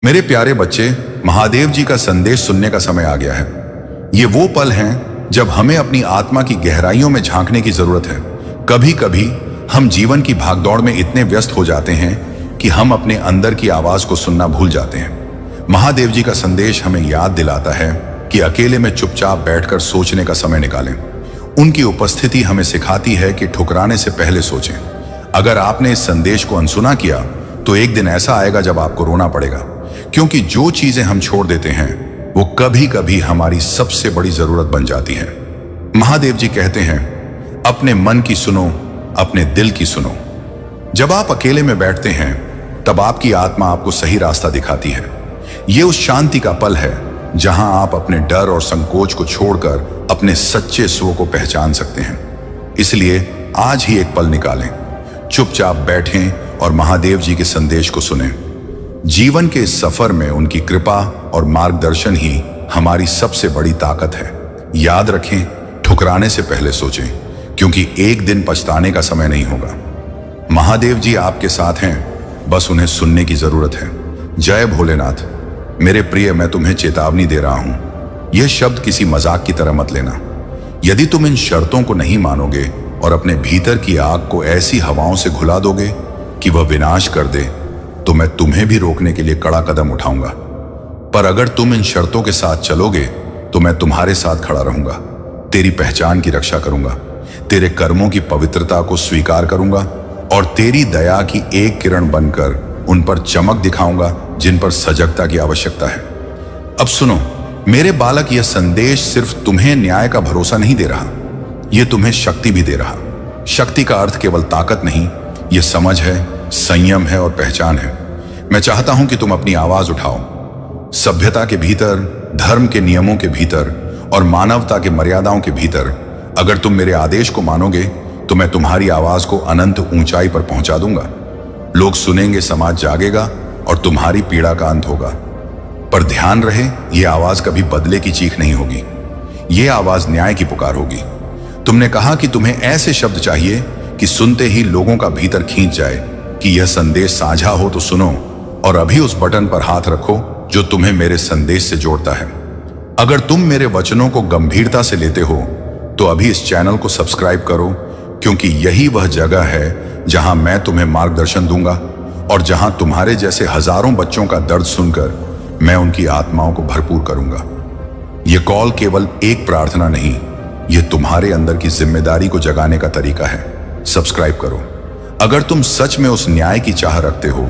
मेरे प्यारे बच्चे, महादेव जी का संदेश सुनने का समय आ गया है। ये वो पल हैं जब हमें अपनी आत्मा की गहराइयों में झांकने की जरूरत है। कभी कभी हम जीवन की भागदौड़ में इतने व्यस्त हो जाते हैं कि हम अपने अंदर की आवाज को सुनना भूल जाते हैं। महादेव जी का संदेश हमें याद दिलाता है कि अकेले में चुपचाप बैठकर सोचने का समय निकालें। उनकी उपस्थिति हमें सिखाती है कि ठुकराने से पहले सोचें। अगर आपने इस संदेश को अनसुना किया तो एक दिन ऐसा आएगा जब आपको रोना पड़ेगा, क्योंकि जो चीजें हम छोड़ देते हैं वो कभी कभी हमारी सबसे बड़ी जरूरत बन जाती है। महादेव जी कहते हैं, अपने मन की सुनो, अपने दिल की सुनो। जब आप अकेले में बैठते हैं तब आपकी आत्मा आपको सही रास्ता दिखाती है। ये उस शांति का पल है जहां आप अपने डर और संकोच को छोड़कर अपने सच्चे स्व को पहचान सकते हैं। इसलिए आज ही एक पल निकालें, चुपचाप बैठें और महादेव जी के संदेश को सुनें। जीवन के इस सफर में उनकी कृपा और मार्गदर्शन ही हमारी सबसे बड़ी ताकत है। याद रखें, ठुकराने से पहले सोचें, क्योंकि एक दिन पछताने का समय नहीं होगा। महादेव जी आपके साथ हैं, बस उन्हें सुनने की जरूरत है। जय भोलेनाथ। मेरे प्रिय, मैं तुम्हें चेतावनी दे रहा हूं, यह शब्द किसी मजाक की तरह मत लेना। यदि तुम इन शर्तों को नहीं मानोगे और अपने भीतर की आग को ऐसी हवाओं से घुला दोगे कि वह विनाश कर दे, तो मैं तुम्हें भी रोकने के लिए कड़ा कदम उठाऊंगा। पर अगर तुम इन शर्तों के साथ चलोगे तो मैं तुम्हारे साथ खड़ा रहूंगा, तेरी पहचान की रक्षा करूंगा, तेरे कर्मों की पवित्रता को स्वीकार करूंगा और तेरी दया की एक किरण बनकर उन पर चमक दिखाऊंगा जिन पर सजगता की आवश्यकता है। अब सुनो मेरे बालक, यह संदेश सिर्फ तुम्हें न्याय का भरोसा नहीं दे रहा, यह तुम्हें शक्ति भी दे रहा। शक्ति का अर्थ केवल ताकत नहीं, यह समझ है, संयम है और पहचान है। मैं चाहता हूं कि तुम अपनी आवाज उठाओ। सभ्यता के भीतर, धर्म के नियमों के भीतर और मानवता के मर्यादाओं के भीतर अगर तुम मेरे आदेश को मानोगे तो मैं तुम्हारी आवाज को अनंत ऊंचाई पर पहुंचा दूंगा। लोग सुनेंगे, समाज जागेगा और तुम्हारी पीड़ा का अंत होगा। पर ध्यान रहे, यह आवाज कभी बदले की चीख नहीं होगी, यह आवाज न्याय की पुकार होगी। तुमने कहा कि तुम्हें ऐसे शब्द चाहिए कि सुनते ही लोगों का भीतर खींच जाए कि यह संदेश साझा हो तो सुनो, और अभी उस बटन पर हाथ रखो जो तुम्हें मेरे संदेश से जोड़ता है। अगर तुम मेरे वचनों को गंभीरता से लेते हो तो अभी इस चैनल को सब्सक्राइब करो, क्योंकि यही वह जगह है जहां मैं तुम्हें मार्गदर्शन दूंगा और जहां तुम्हारे जैसे हजारों बच्चों का दर्द सुनकर मैं उनकी आत्माओं को भरपूर करूंगा। यह कॉल केवल एक प्रार्थना नहीं, यह तुम्हारे अंदर की जिम्मेदारी को जगाने का तरीका है। सब्सक्राइब करो अगर तुम सच में उस न्याय की चाह रखते हो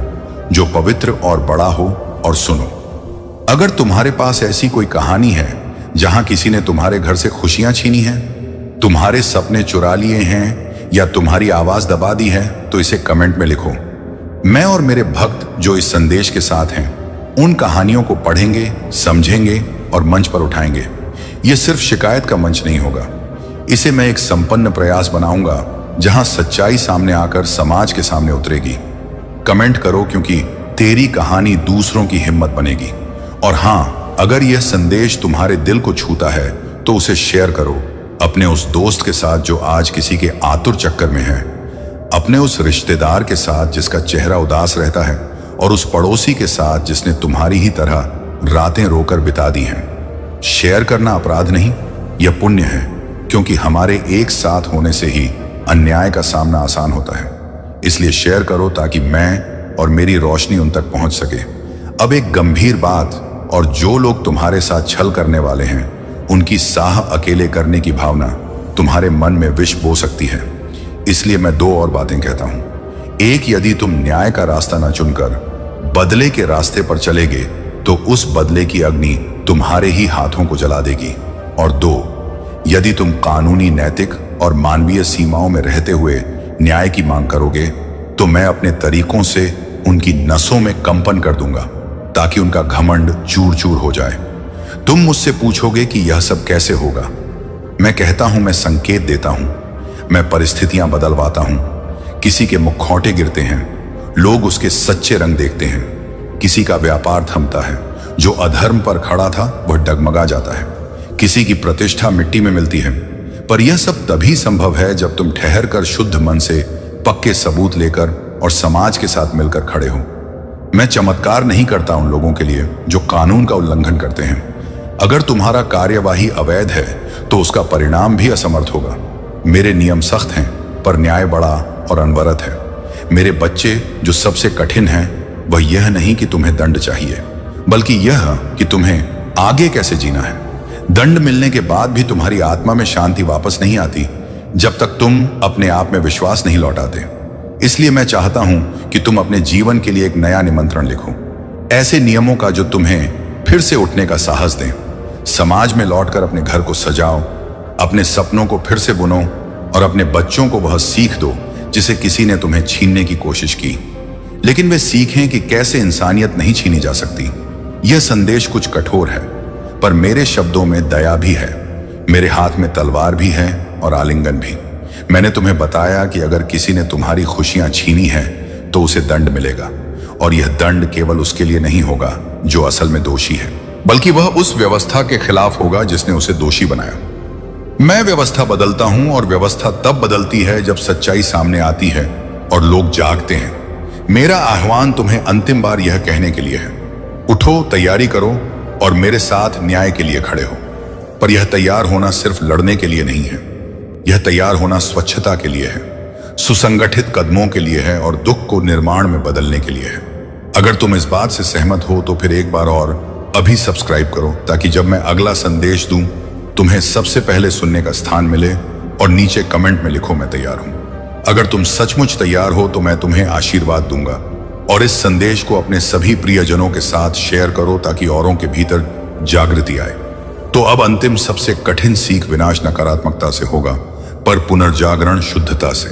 जो पवित्र और बड़ा हो। और सुनो, अगर तुम्हारे पास ऐसी कोई कहानी है जहां किसी ने तुम्हारे घर से खुशियां छीनी हैं, तुम्हारे सपने चुरा लिए हैं या तुम्हारी आवाज दबा दी है, तो इसे कमेंट में लिखो। मैं और मेरे भक्त जो इस संदेश के साथ हैं उन कहानियों को पढ़ेंगे, समझेंगे और मंच पर उठाएंगे। यह सिर्फ शिकायत का मंच नहीं होगा, इसे मैं एक संपन्न प्रयास बनाऊंगा जहां सच्चाई सामने आकर समाज के सामने उतरेगी। कमेंट करो, क्योंकि तेरी कहानी दूसरों की हिम्मत बनेगी। और हां, अगर यह संदेश तुम्हारे दिल को छूता है तो उसे शेयर करो अपने उस दोस्त के साथ जो आज किसी के आतुर चक्कर में है, अपने उस रिश्तेदार के साथ जिसका चेहरा उदास रहता है और उस पड़ोसी के साथ जिसने तुम्हारी ही तरह रातें रोकर बिता दी हैं। शेयर करना अपराध नहीं, यह पुण्य है, क्योंकि हमारे एक साथ होने से ही अन्याय का सामना आसान होता है। इसलिए शेयर करो ताकि मैं और मेरी रोशनी उन तक पहुंच सके। अब एक गंभीर बात, और जो लोग तुम्हारे साथ छल करने वाले हैं उनकी साह अकेले करने की भावना तुम्हारे मन में विष बो सकती है। इसलिए मैं दो और बातें कहता हूं। एक, यदि तुम न्याय का रास्ता न चुनकर बदले के रास्ते पर चलेगे तो उस बदले की अग्नि तुम्हारे ही हाथों को जला देगी। और दो, यदि तुम कानूनी, नैतिक और मानवीय सीमाओं में रहते हुए न्याय की मांग करोगे तो मैं अपने तरीकों से उनकी नसों में कंपन कर दूंगा ताकि उनका घमंड चूर चूर हो जाए। तुम मुझसे पूछोगे कि यह सब कैसे होगा। मैं कहता हूं, मैं संकेत देता हूं, मैं परिस्थितियां बदलवाता हूं। किसी के मुखौटे गिरते हैं, लोग उसके सच्चे रंग देखते हैं। किसी का व्यापार थमता है, जो अधर्म पर खड़ा था वह डगमगा जाता है। किसी की प्रतिष्ठा मिट्टी में मिलती है। पर यह सब तभी संभव है जब तुम ठहर कर शुद्ध मन से पक्के सबूत लेकर और समाज के साथ मिलकर खड़े हो। मैं चमत्कार नहीं करता उन लोगों के लिए जो कानून का उल्लंघन करते हैं। अगर तुम्हारा कार्यवाही अवैध है तो उसका परिणाम भी असमर्थ होगा। मेरे नियम सख्त हैं पर न्याय बड़ा और अनवरत है। मेरे बच्चे, जो सबसे कठिन है वह यह नहीं कि तुम्हें दंड चाहिए, बल्कि यह कि तुम्हें आगे कैसे जीना है। दंड मिलने के बाद भी तुम्हारी आत्मा में शांति वापस नहीं आती जब तक तुम अपने आप में विश्वास नहीं लौटाते। इसलिए मैं चाहता हूं कि तुम अपने जीवन के लिए एक नया निमंत्रण लिखो, ऐसे नियमों का जो तुम्हें फिर से उठने का साहस दें। समाज में लौटकर अपने घर को सजाओ, अपने सपनों को फिर से बुनो और अपने बच्चों को वह सीख दो जिसे किसी ने तुम्हें छीनने की कोशिश की। लेकिन वे सीखें कि कैसे इंसानियत नहीं छीनी जा सकती। यह संदेश कुछ कठोर है, पर मेरे शब्दों में दया भी है, मेरे हाथ में तलवार भी है और आलिंगन भी। मैंने तुम्हें बताया कि अगर किसी ने तुम्हारी खुशियां छीनी हैं तो उसे दंड मिलेगा, और यह दंड केवल उसके लिए नहीं होगा जो असल में दोषी है, बल्कि वह उस व्यवस्था के खिलाफ होगा जिसने उसे दोषी बनाया। मैं व्यवस्था बदलता हूं, और व्यवस्था तब बदलती है जब सच्चाई सामने आती है और लोग जागते हैं। मेरा आह्वान तुम्हें अंतिम बार यह कहने के लिए है, उठो, तैयारी करो और मेरे साथ न्याय के लिए खड़े हो। पर यह तैयार होना सिर्फ लड़ने के लिए नहीं है, यह तैयार होना स्वच्छता के लिए है, सुसंगठित कदमों के लिए है और दुख को निर्माण में बदलने के लिए है। अगर तुम इस बात से सहमत हो तो फिर एक बार और अभी सब्सक्राइब करो, ताकि जब मैं अगला संदेश दूं तुम्हें सबसे पहले सुनने का स्थान मिले। और नीचे कमेंट में लिखो, मैं तैयार हूं। अगर तुम सचमुच तैयार हो तो मैं तुम्हें आशीर्वाद दूंगा। और इस संदेश को अपने सभी प्रियजनों के साथ शेयर करो ताकि औरों के भीतर जागृति आए। तो अब अंतिम सबसे कठिन सीख विनाश नकारात्मकता से होगा, पर पुनर्जागरण शुद्धता से।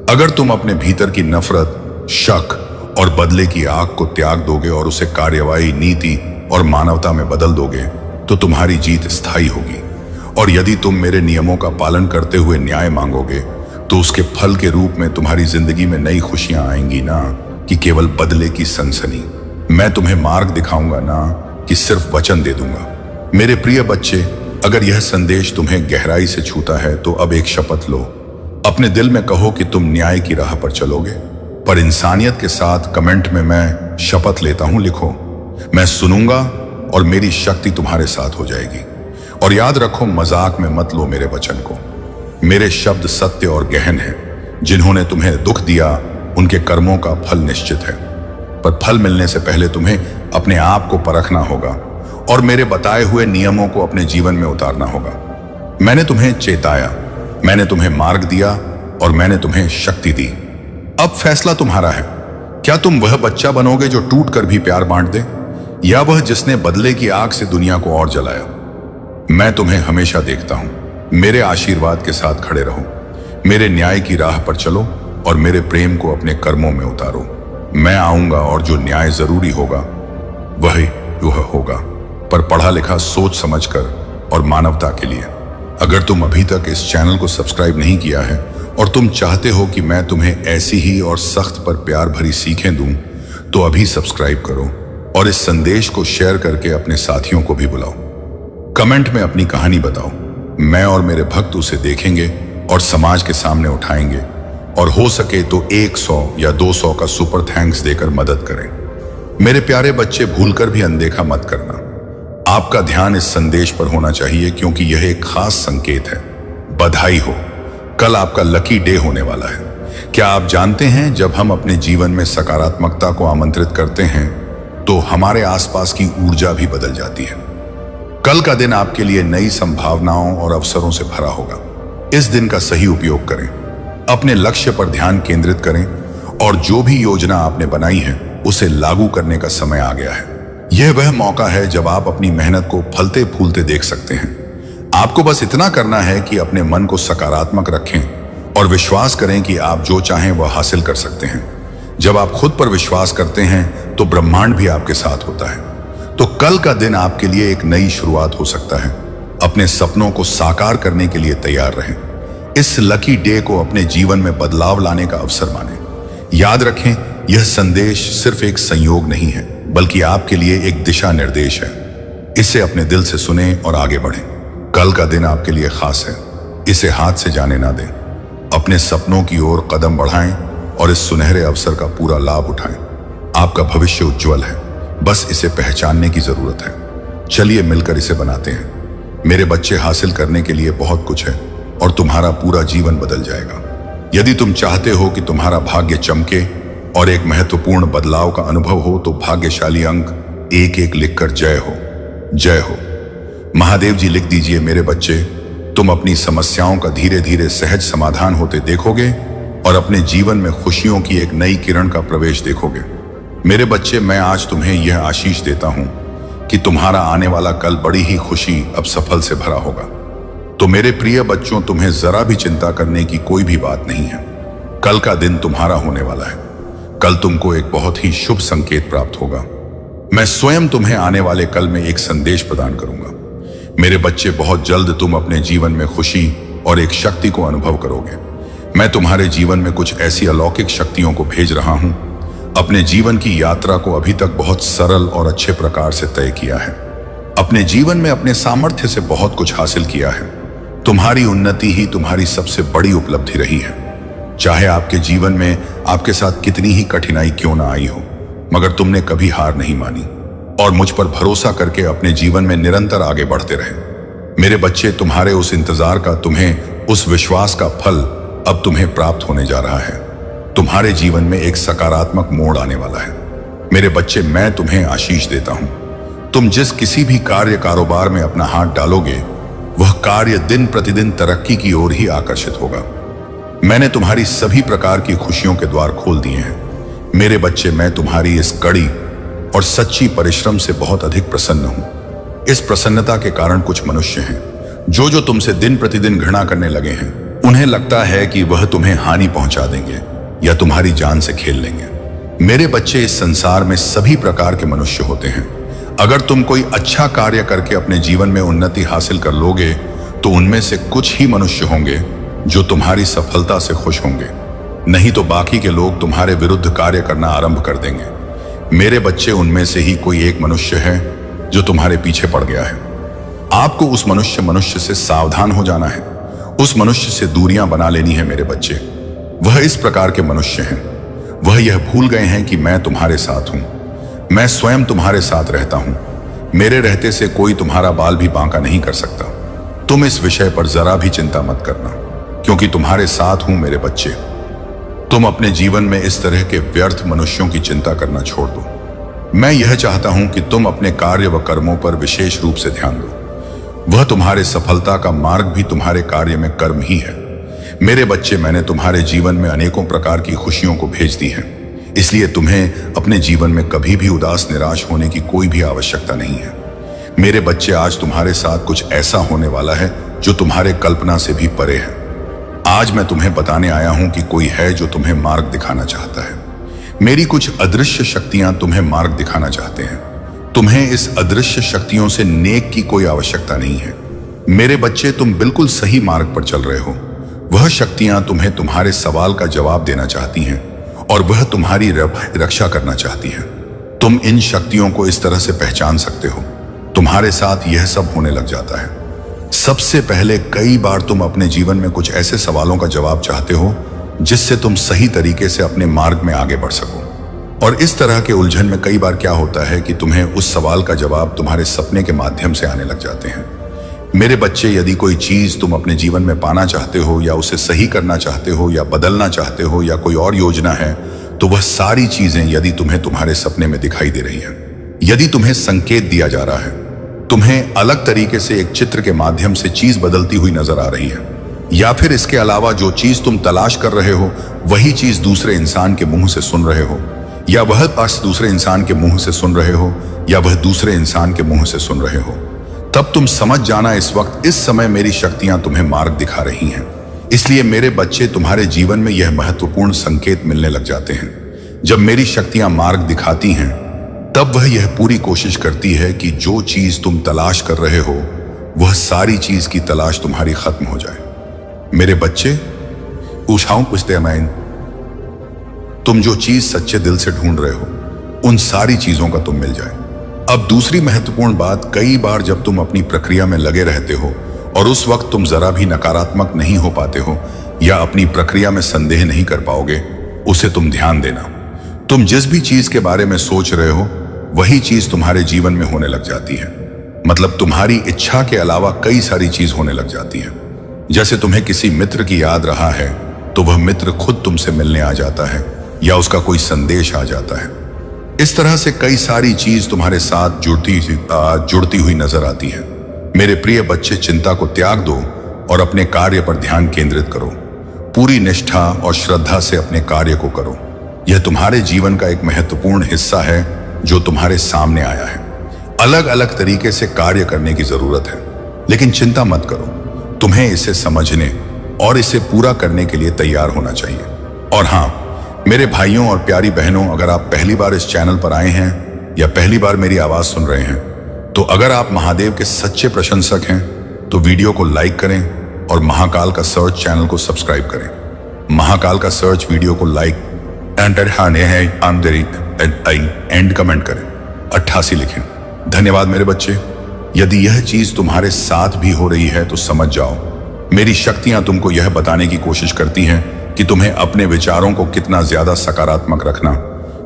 अगर तुम अपने भीतर की नफरत, शक और बदले की आग को त्याग दोगे और उसे कार्यवाही, नीति और मानवता में बदल दोगे तो तुम्हारी जीत स्थायी होगी। और यदि तुम मेरे नियमों का पालन करते हुए न्याय मांगोगे तो उसके फल के रूप में तुम्हारी जिंदगी में नई खुशियां आएंगी, ना कि केवल बदले की सनसनी। मैं तुम्हें मार्ग दिखाऊंगा, ना कि सिर्फ वचन दे दूंगा। मेरे प्रिय बच्चे, अगर यह संदेश तुम्हें गहराई से छूता है तो अब एक शपथ लो। अपने दिल में कहो कि तुम न्याय की राह पर चलोगे, पर इंसानियत के साथ। कमेंट में मैं शपथ लेता हूं लिखो। मैं सुनूंगा और मेरी शक्ति तुम्हारे साथ हो जाएगी। और याद रखो, मजाक में मत लो मेरे वचन को। मेरे शब्द सत्य और गहन हैं। जिन्होंने तुम्हें दुख दिया उनके कर्मों का फल निश्चित है, पर फल मिलने से पहले तुम्हें अपने आप को परखना होगा और मेरे बताए हुए नियमों को अपने जीवन में उतारना होगा। मैंने तुम्हें चेताया, मैंने तुम्हें मार्ग दिया और मैंने तुम्हें शक्ति दी। अब फैसला तुम्हारा है। क्या तुम वह बच्चा बनोगे जो टूट कर भी प्यार बांट दे, या वह जिसने बदले की आग से दुनिया को और जलाया? मैं तुम्हें हमेशा देखता हूं। मेरे आशीर्वाद के साथ खड़े रहो, मेरे न्याय की राह पर चलो और मेरे प्रेम को अपने कर्मों में उतारो। मैं आऊंगा और जो न्याय जरूरी होगा वह होगा, पर पढ़ा लिखा सोच समझकर और मानवता के लिए। अगर तुम अभी तक इस चैनल को सब्सक्राइब नहीं किया है और तुम चाहते हो कि मैं तुम्हें ऐसी ही और सख्त पर प्यार भरी सीखें दूं, तो अभी सब्सक्राइब करो और इस संदेश को शेयर करके अपने साथियों को भी बुलाओ। कमेंट में अपनी कहानी बताओ। मैं और मेरे भक्त उसे देखेंगे और समाज के सामने उठाएंगे, और हो सके तो 100 या 200 का सुपर थैंक्स देकर मदद करें। मेरे प्यारे बच्चे, भूलकर भी अनदेखा मत करना। आपका ध्यान इस संदेश पर होना चाहिए, क्योंकि यह एक खास संकेत है। बधाई हो, कल आपका लकी डे होने वाला है। क्या आप जानते हैं, जब हम अपने जीवन में सकारात्मकता को आमंत्रित करते हैं तो हमारे आसपास की ऊर्जा भी बदल जाती है। कल का दिन आपके लिए नई संभावनाओं और अवसरों से भरा होगा। इस दिन का सही उपयोग करें, अपने लक्ष्य पर ध्यान केंद्रित करें और जो भी योजना आपने बनाई है उसे लागू करने का समय आ गया है। यह वह मौका है जब आप अपनी मेहनत को फलते फूलते देख सकते हैं। आपको बस इतना करना है कि अपने मन को सकारात्मक रखें और विश्वास करें कि आप जो चाहें वह हासिल कर सकते हैं। जब आप खुद पर विश्वास करते हैं तो ब्रह्मांड भी आपके साथ होता है। तो कल का दिन आपके लिए एक नई शुरुआत हो सकता है। अपने सपनों को साकार करने के लिए तैयार रहें। इस लकी डे को अपने जीवन में बदलाव लाने का अवसर मानें। याद रखें, यह संदेश सिर्फ एक संयोग नहीं है, बल्कि आपके लिए एक दिशा निर्देश है। इसे अपने दिल से सुने और आगे बढ़ें। कल का दिन आपके लिए खास है, इसे हाथ से जाने ना दें। अपने सपनों की ओर कदम बढ़ाएं और इस सुनहरे अवसर का पूरा लाभ उठाएं। आपका भविष्य उज्जवल है, बस इसे पहचानने की जरूरत है। चलिए मिलकर इसे बनाते हैं। मेरे बच्चे, हासिल करने के लिए बहुत कुछ है और तुम्हारा पूरा जीवन बदल जाएगा। यदि तुम चाहते हो कि तुम्हारा भाग्य चमके और एक महत्वपूर्ण बदलाव का अनुभव हो, तो भाग्यशाली अंक 1-1 लिखकर जय हो, जय हो। महादेव जी लिख दीजिए। मेरे बच्चे, तुम अपनी समस्याओं का धीरे धीरे सहज समाधान होते देखोगे और अपने जीवन में खुशियों की एक नई किरण का प्रवेश देखोगे। मेरे बच्चे, मैं आज तुम्हें यह आशीष देता हूं कि तुम्हारा आने वाला कल बड़ी ही खुशी अब सफल से भरा होगा। तो मेरे प्रिय बच्चों, तुम्हें जरा भी चिंता करने की कोई भी बात नहीं है। कल का दिन तुम्हारा होने वाला है। कल तुमको एक बहुत ही शुभ संकेत प्राप्त होगा। मैं स्वयं तुम्हें आने वाले कल में एक संदेश प्रदान करूंगा। मेरे बच्चे, बहुत जल्द तुम अपने जीवन में खुशी और एक शक्ति को अनुभव करोगे। मैं तुम्हारे जीवन में कुछ ऐसी अलौकिक शक्तियों को भेज रहा हूं। अपने जीवन की यात्रा को अभी तक बहुत सरल और अच्छे प्रकार से तय किया है। अपने जीवन में अपने सामर्थ्य से बहुत कुछ हासिल किया है। तुम्हारी उन्नति ही तुम्हारी सबसे बड़ी उपलब्धि रही है। चाहे आपके जीवन में आपके साथ कितनी ही कठिनाई क्यों ना आई हो, मगर तुमने कभी हार नहीं मानी और मुझ पर भरोसा करके अपने जीवन में निरंतर आगे बढ़ते रहे। मेरे बच्चे, तुम्हारे उस इंतजार का, तुम्हें उस विश्वास का फल अब तुम्हें प्राप्त होने जा रहा है। तुम्हारे जीवन में एक सकारात्मक मोड़ आने वाला है। मेरे बच्चे, मैं तुम्हें आशीष देता हूं। तुम जिस किसी भी कार्य कारोबार में अपना हाथ डालोगे, वह कार्य दिन प्रतिदिन तरक्की की ओर ही आकर्षित होगा। मैंने तुम्हारी सभी प्रकार की खुशियों के द्वार खोल दिए हैं। मेरे बच्चे, मैं तुम्हारी इस कड़ी और सच्ची परिश्रम से बहुत अधिक प्रसन्न हूं। इस प्रसन्नता के कारण कुछ मनुष्य हैं जो तुमसे दिन प्रतिदिन घृणा करने लगे हैं। उन्हें लगता है कि वह तुम्हें हानि पहुंचा देंगे या तुम्हारी जान से खेल लेंगे। मेरे बच्चे, इस संसार में सभी प्रकार के मनुष्य होते हैं। अगर तुम कोई अच्छा कार्य करके अपने जीवन में उन्नति हासिल कर लोगे, तो उनमें से कुछ ही मनुष्य होंगे जो तुम्हारी सफलता से खुश होंगे, नहीं तो बाकी के लोग तुम्हारे विरुद्ध कार्य करना आरंभ कर देंगे। मेरे बच्चे, उनमें से ही कोई एक मनुष्य है जो तुम्हारे पीछे पड़ गया है। आपको उस मनुष्य से सावधान हो जाना है। उस मनुष्य से दूरियां बना लेनी है। मेरे बच्चे, वह इस प्रकार के मनुष्य हैं। वह यह भूल गए हैं कि मैं तुम्हारे साथ हूं। मैं स्वयं तुम्हारे साथ रहता हूं। मेरे रहते से कोई तुम्हारा बाल भी बांका नहीं कर सकता। तुम इस विषय पर जरा भी चिंता मत करना, क्योंकि तुम्हारे साथ हूं। मेरे बच्चे, तुम अपने जीवन में इस तरह के व्यर्थ मनुष्यों की चिंता करना छोड़ दो। मैं यह चाहता हूं कि तुम अपने कार्य व कर्मों पर विशेष रूप से ध्यान दो। वह तुम्हारे सफलता का मार्ग भी तुम्हारे कार्य में कर्म ही है। मेरे बच्चे, मैंने तुम्हारे जीवन में अनेकों प्रकार की खुशियों को भेज दी है, इसलिए तुम्हें अपने जीवन में कभी भी उदास निराश होने की कोई भी आवश्यकता नहीं है। मेरे बच्चे, आज तुम्हारे साथ कुछ ऐसा होने वाला है जो तुम्हारे कल्पना से भी परे है। आज मैं तुम्हें बताने आया हूं कि कोई है जो तुम्हें मार्ग दिखाना चाहता है। मेरी कुछ अदृश्य शक्तियां तुम्हें मार्ग दिखाना चाहते हैं। तुम्हें इस अदृश्य शक्तियों से नेक की कोई आवश्यकता नहीं है। मेरे बच्चे, तुम बिल्कुल सही मार्ग पर चल रहे हो। वह शक्तियां तुम्हें तुम्हारे सवाल का जवाब देना चाहती हैं और वह तुम्हारी रक्षा करना चाहती हैं। तुम इन शक्तियों को इस तरह से पहचान सकते हो। तुम्हारे साथ यह सब होने लग जाता है। सबसे पहले, कई बार तुम अपने जीवन में कुछ ऐसे सवालों का जवाब चाहते हो जिससे तुम सही तरीके से अपने मार्ग में आगे बढ़ सको। और इस तरह के उलझन में कई बार क्या होता है कि तुम्हें उस सवाल का जवाब तुम्हारे सपने के माध्यम से आने लग जाते हैं। मेरे बच्चे, यदि कोई चीज तुम अपने जीवन में पाना चाहते हो या उसे सही करना चाहते हो या बदलना चाहते हो या कोई और योजना है, तो वह सारी चीजें यदि तुम्हें तुम्हारे सपने में दिखाई दे रही हैं, यदि तुम्हें संकेत दिया जा रहा है, तुम्हें अलग तरीके से एक चित्र के माध्यम से चीज बदलती हुई नजर आ रही है, या फिर इसके अलावा जो चीज तुम तलाश कर रहे हो वही चीज दूसरे इंसान के मुंह से सुन रहे हो, या वह पास दूसरे इंसान के मुंह से सुन रहे हो, या वह दूसरे इंसान के मुंह से सुन रहे हो, तब तुम समझ जाना इस वक्त, इस समय मेरी शक्तियां तुम्हें मार्ग दिखा रही हैं। इसलिए मेरे बच्चे, तुम्हारे जीवन में यह महत्वपूर्ण संकेत मिलने लग जाते हैं। जब मेरी शक्तियां मार्ग दिखाती हैं, तब वह यह पूरी कोशिश करती है कि जो चीज तुम तलाश कर रहे हो वह सारी चीज की तलाश तुम्हारी खत्म हो जाए। मेरे बच्चे, ऊषाओं पुछते मैं, तुम जो चीज सच्चे दिल से ढूंढ रहे हो उन सारी चीजों का तुम मिल जाए। अब दूसरी महत्वपूर्ण बात, कई बार जब तुम अपनी प्रक्रिया में लगे रहते हो और उस वक्त तुम जरा भी नकारात्मक नहीं हो पाते हो या अपनी प्रक्रिया में संदेह नहीं कर पाओगे, उसे तुम ध्यान देना। तुम जिस भी चीज के बारे में सोच रहे हो वही चीज तुम्हारे जीवन में होने लग जाती है। मतलब तुम्हारी इच्छा के अलावा कई सारी चीज होने लग जाती है। जैसे तुम्हें किसी मित्र की याद रहा है तो वह मित्र खुद तुमसे मिलने आ जाता है या उसका कोई संदेश आ जाता है। इस तरह से कई सारी चीज तुम्हारे साथ जुड़ती हुई नजर आती है। मेरे प्रिय बच्चे, चिंता को त्याग दो और अपने कार्य पर ध्यान केंद्रित करो। पूरी निष्ठा और श्रद्धा से अपने कार्य को करो। यह तुम्हारे जीवन का एक महत्वपूर्ण हिस्सा है जो तुम्हारे सामने आया है। अलग अलग तरीके से कार्य करने की जरूरत है, लेकिन चिंता मत करो। तुम्हें इसे समझने और इसे पूरा करने के लिए तैयार होना चाहिए। और हाँ मेरे भाइयों और प्यारी बहनों, अगर आप पहली बार इस चैनल पर आए हैं या पहली बार मेरी आवाज सुन रहे हैं, तो अगर आप महादेव के सच्चे प्रशंसक हैं तो वीडियो को लाइक करें और महाकाल का सर्च चैनल को सब्सक्राइब करें। महाकाल का सर्च वीडियो को लाइक एंड कमेंट करें, 88 लिखें। धन्यवाद मेरे बच्चे। यदि यह चीज तुम्हारे साथ भी हो रही है तो समझ जाओ, मेरी शक्तियां तुमको यह बताने की कोशिश करती हैं कि तुम्हें अपने विचारों को कितना ज्यादा सकारात्मक रखना,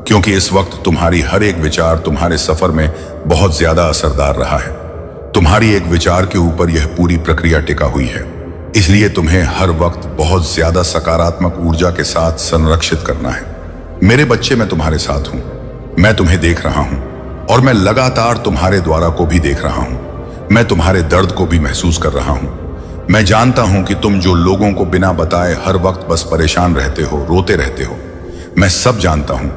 क्योंकि इस वक्त तुम्हारी हर एक विचार तुम्हारे सफर में बहुत ज्यादा असरदार रहा है। तुम्हारी एक विचार के ऊपर यह पूरी प्रक्रिया टिका हुई है, इसलिए तुम्हें हर वक्त बहुत ज्यादा सकारात्मक ऊर्जा के साथ संरक्षित करना है। मेरे बच्चे, मैं तुम्हारे साथ हूं, मैं तुम्हें देख रहा हूं और मैं लगातार तुम्हारे द्वारा को भी देख रहा हूं। मैं तुम्हारे दर्द को भी महसूस कर रहा हूं। मैं जानता हूं कि तुम जो लोगों को बिना बताए हर वक्त बस परेशान रहते हो, रोते रहते हो, मैं सब जानता हूं।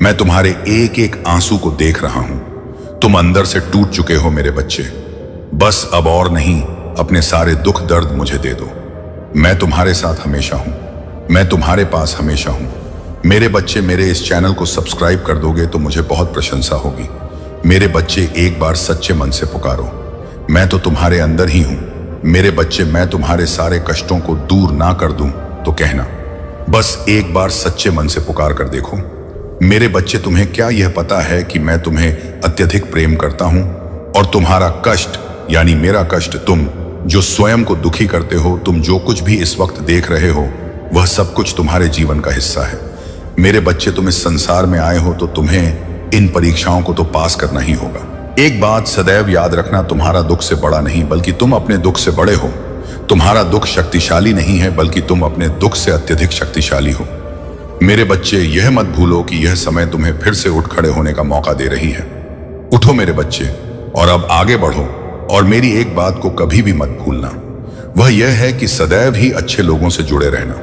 मैं तुम्हारे एक एक आंसू को देख रहा हूं। तुम अंदर से टूट चुके हो मेरे बच्चे। बस अब और नहीं, अपने सारे दुख दर्द मुझे दे दो। मैं तुम्हारे साथ हमेशा हूं, मैं तुम्हारे पास हमेशा हूं। मेरे बच्चे, मेरे इस चैनल को सब्सक्राइब कर दोगे तो मुझे बहुत प्रशंसा होगी। मेरे बच्चे, एक बार सच्चे मन से पुकारो, मैं तो तुम्हारे अंदर ही हूं। मेरे बच्चे, मैं तुम्हारे सारे कष्टों को दूर ना कर दूं तो कहना। बस एक बार सच्चे मन से पुकार कर देखो। मेरे बच्चे, तुम्हें क्या यह पता है कि मैं तुम्हें अत्यधिक प्रेम करता हूं और तुम्हारा कष्ट यानी मेरा कष्ट, तुम जो स्वयं को दुखी करते हो, तुम जो कुछ भी इस वक्त देख रहे हो, वह सब कुछ तुम्हारे जीवन का हिस्सा है। मेरे बच्चे, तुम इस संसार में आए हो तो तुम्हें इन परीक्षाओं को तो पास करना ही होगा। एक बात सदैव याद रखना, तुम्हारा दुख से बड़ा नहीं बल्कि तुम अपने दुख से बड़े हो। तुम्हारा दुख शक्तिशाली नहीं है बल्कि तुम अपने दुख से अत्यधिक शक्तिशाली हो। मेरे बच्चे, यह मत भूलो कि यह समय तुम्हें फिर से उठ खड़े होने का मौका दे रही है। उठो मेरे बच्चे और अब आगे बढ़ो। और मेरी एक बात को कभी भी मत भूलना, वह यह है कि सदैव ही अच्छे लोगों से जुड़े रहना।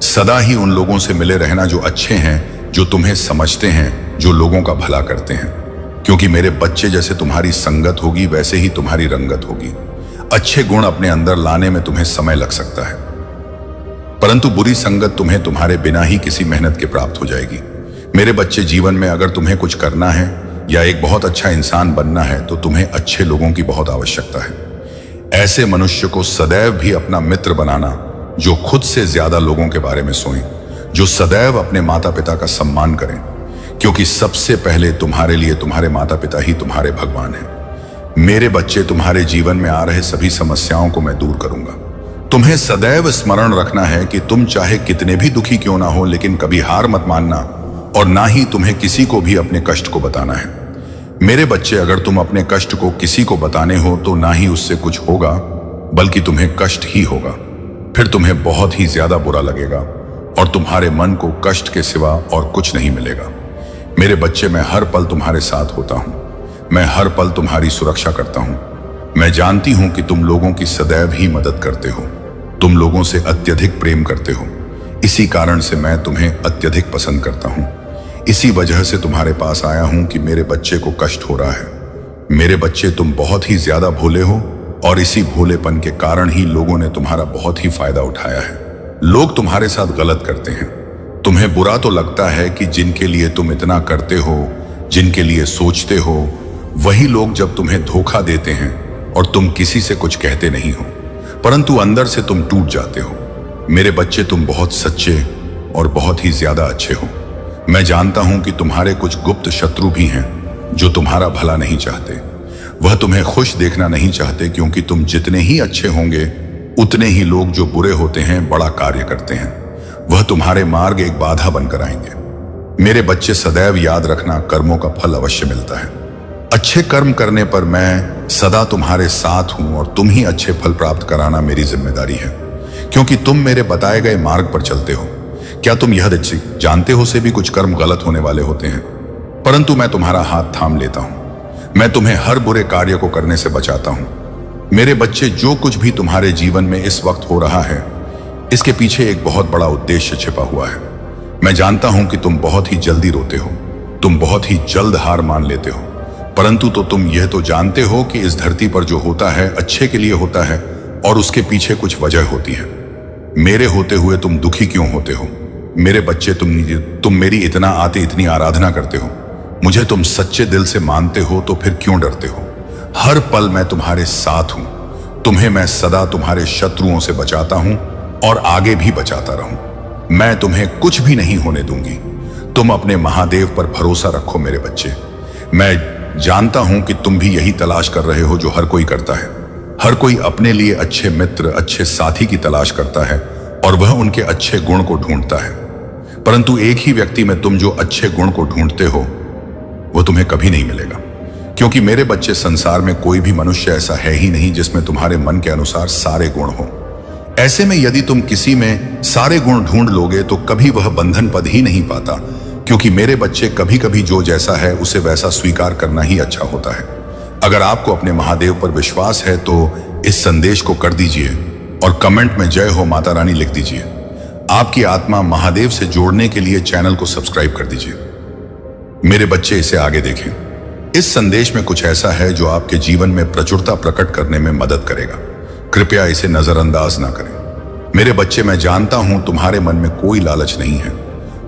सदा ही उन लोगों से मिले रहना जो अच्छे हैं, जो तुम्हें समझते हैं, जो लोगों का भला करते हैं। क्योंकि मेरे बच्चे, जैसे तुम्हारी संगत होगी वैसे ही तुम्हारी रंगत होगी। अच्छे गुण अपने अंदर लाने में तुम्हें समय लग सकता है, परंतु बुरी संगत तुम्हें तुम्हारे बिना ही किसी मेहनत के प्राप्त हो जाएगी। मेरे बच्चे, जीवन में अगर तुम्हें कुछ करना है या एक बहुत अच्छा इंसान बनना है तो तुम्हें अच्छे लोगों की बहुत आवश्यकता है। ऐसे मनुष्य को सदैव भी अपना मित्र बनाना जो खुद से ज्यादा लोगों के बारे में सोएं, जो सदैव अपने माता पिता का सम्मान करें, क्योंकि सबसे पहले तुम्हारे लिए तुम्हारे माता पिता ही तुम्हारे भगवान हैं। मेरे बच्चे, तुम्हारे जीवन में आ रहे सभी समस्याओं को मैं दूर करूंगा। तुम्हें सदैव स्मरण रखना है कि तुम चाहे कितने भी दुखी क्यों ना हो, लेकिन कभी हार मत मानना और ना ही तुम्हें किसी को भी अपने कष्ट को बताना है। मेरे बच्चे, अगर तुम अपने कष्ट को किसी को बताने हो तो ना ही उससे कुछ होगा बल्कि तुम्हें कष्ट ही होगा। फिर तुम्हें बहुत ही ज्यादा बुरा लगेगा और तुम्हारे मन को कष्ट के सिवा और कुछ नहीं मिलेगा। मेरे बच्चे, मैं हर पल तुम्हारे साथ होता हूं। मैं हर पल तुम्हारी सुरक्षा करता हूं। मैं जानती हूं कि तुम लोगों की सदैव ही मदद करते हो। तुम लोगों से अत्यधिक प्रेम करते हो। इसी कारण से मैं तुम्हें अत्यधिक पसंद करता हूं। इसी वजह से तुम्हारे पास आया हूं कि मेरे बच्चे को कष्ट हो रहा है। मेरे बच्चे, तुम बहुत ही ज्यादा भोले हो और इसी भोलेपन के कारण ही लोगों ने तुम्हारा बहुत ही फायदा उठाया है। लोग तुम्हारे साथ गलत करते हैं। तुम्हें बुरा तो लगता है कि जिनके लिए तुम इतना करते हो, जिनके लिए सोचते हो, वही लोग जब तुम्हें धोखा देते हैं और तुम किसी से कुछ कहते नहीं हो, परंतु अंदर से तुम टूट जाते हो। मेरे बच्चे, तुम बहुत सच्चे और बहुत ही ज्यादा अच्छे हो। मैं जानता हूं कि तुम्हारे कुछ गुप्त शत्रु भी हैं जो तुम्हारा भला नहीं चाहते। वह तुम्हें खुश देखना नहीं चाहते, क्योंकि तुम जितने ही अच्छे होंगे उतने ही लोग जो बुरे होते हैं बड़ा कार्य करते हैं। वह तुम्हारे मार्ग एक बाधा बनकर आएंगे। मेरे बच्चे सदैव याद रखना, कर्मों का फल अवश्य मिलता है। अच्छे कर्म करने पर मैं सदा तुम्हारे साथ हूं और तुम ही अच्छे फल प्राप्त कराना मेरी जिम्मेदारी है, क्योंकि तुम मेरे बताए गए मार्ग पर चलते हो। क्या तुम यह जानते हो से भी कुछ कर्म गलत होने वाले होते हैं, परंतु मैं तुम्हारा हाथ थाम लेता हूं। मैं तुम्हें हर बुरे कार्य को करने से बचाता हूं। मेरे बच्चे, जो कुछ भी तुम्हारे जीवन में इस वक्त हो रहा है, इसके पीछे एक बहुत बड़ा उद्देश्य छिपा हुआ है। मैं जानता हूं कि तुम बहुत ही जल्दी रोते हो, तुम बहुत ही जल्द हार मान लेते हो, परंतु तुम यह तो जानते हो कि इस धरती पर जो होता है अच्छे के लिए होता है और उसके पीछे कुछ वजह होती है। मेरे होते हुए तुम दुखी क्यों होते हो? मेरे बच्चे, तुम मेरी इतना आते इतनी आराधना करते हो, मुझे तुम सच्चे दिल से मानते हो, तो फिर क्यों डरते हो? हर पल मैं तुम्हारे साथ हूं। तुम्हें मैं सदा तुम्हारे शत्रुओं से बचाता हूं और आगे भी बचाता रहूं। मैं तुम्हें कुछ भी नहीं होने दूंगी। तुम अपने महादेव पर भरोसा रखो मेरे बच्चे। मैं जानता हूं कि तुम भी यही तलाश कर रहे हो जो हर कोई करता है। हर कोई अपने लिए अच्छे मित्र, अच्छे साथी की तलाश करता है और वह उनके अच्छे गुण को ढूंढता है, परंतु एक ही व्यक्ति में तुम जो अच्छे गुण को ढूंढते हो वो तुम्हें कभी नहीं मिलेगा, क्योंकि मेरे बच्चे, संसार में कोई भी मनुष्य ऐसा है ही नहीं जिसमें तुम्हारे मन के अनुसार सारे गुण हो। ऐसे में यदि तुम किसी में सारे गुण ढूंढ लोगे तो कभी वह बंधन पद ही नहीं पाता, क्योंकि मेरे बच्चे, कभी कभी जो जैसा है उसे वैसा स्वीकार करना ही अच्छा होता है। अगर आपको अपने महादेव पर विश्वास है तो इस संदेश को कर दीजिए और कमेंट में जय हो माता रानी लिख दीजिए। आपकी आत्मा महादेव से जोड़ने के लिए चैनल को सब्सक्राइब कर दीजिए। मेरे बच्चे, इसे आगे देखें। इस संदेश में कुछ ऐसा है जो आपके जीवन में प्रचुरता प्रकट करने में मदद करेगा। कृपया इसे नजरअंदाज ना करें। मेरे बच्चे, मैं जानता हूं तुम्हारे मन में कोई लालच नहीं है,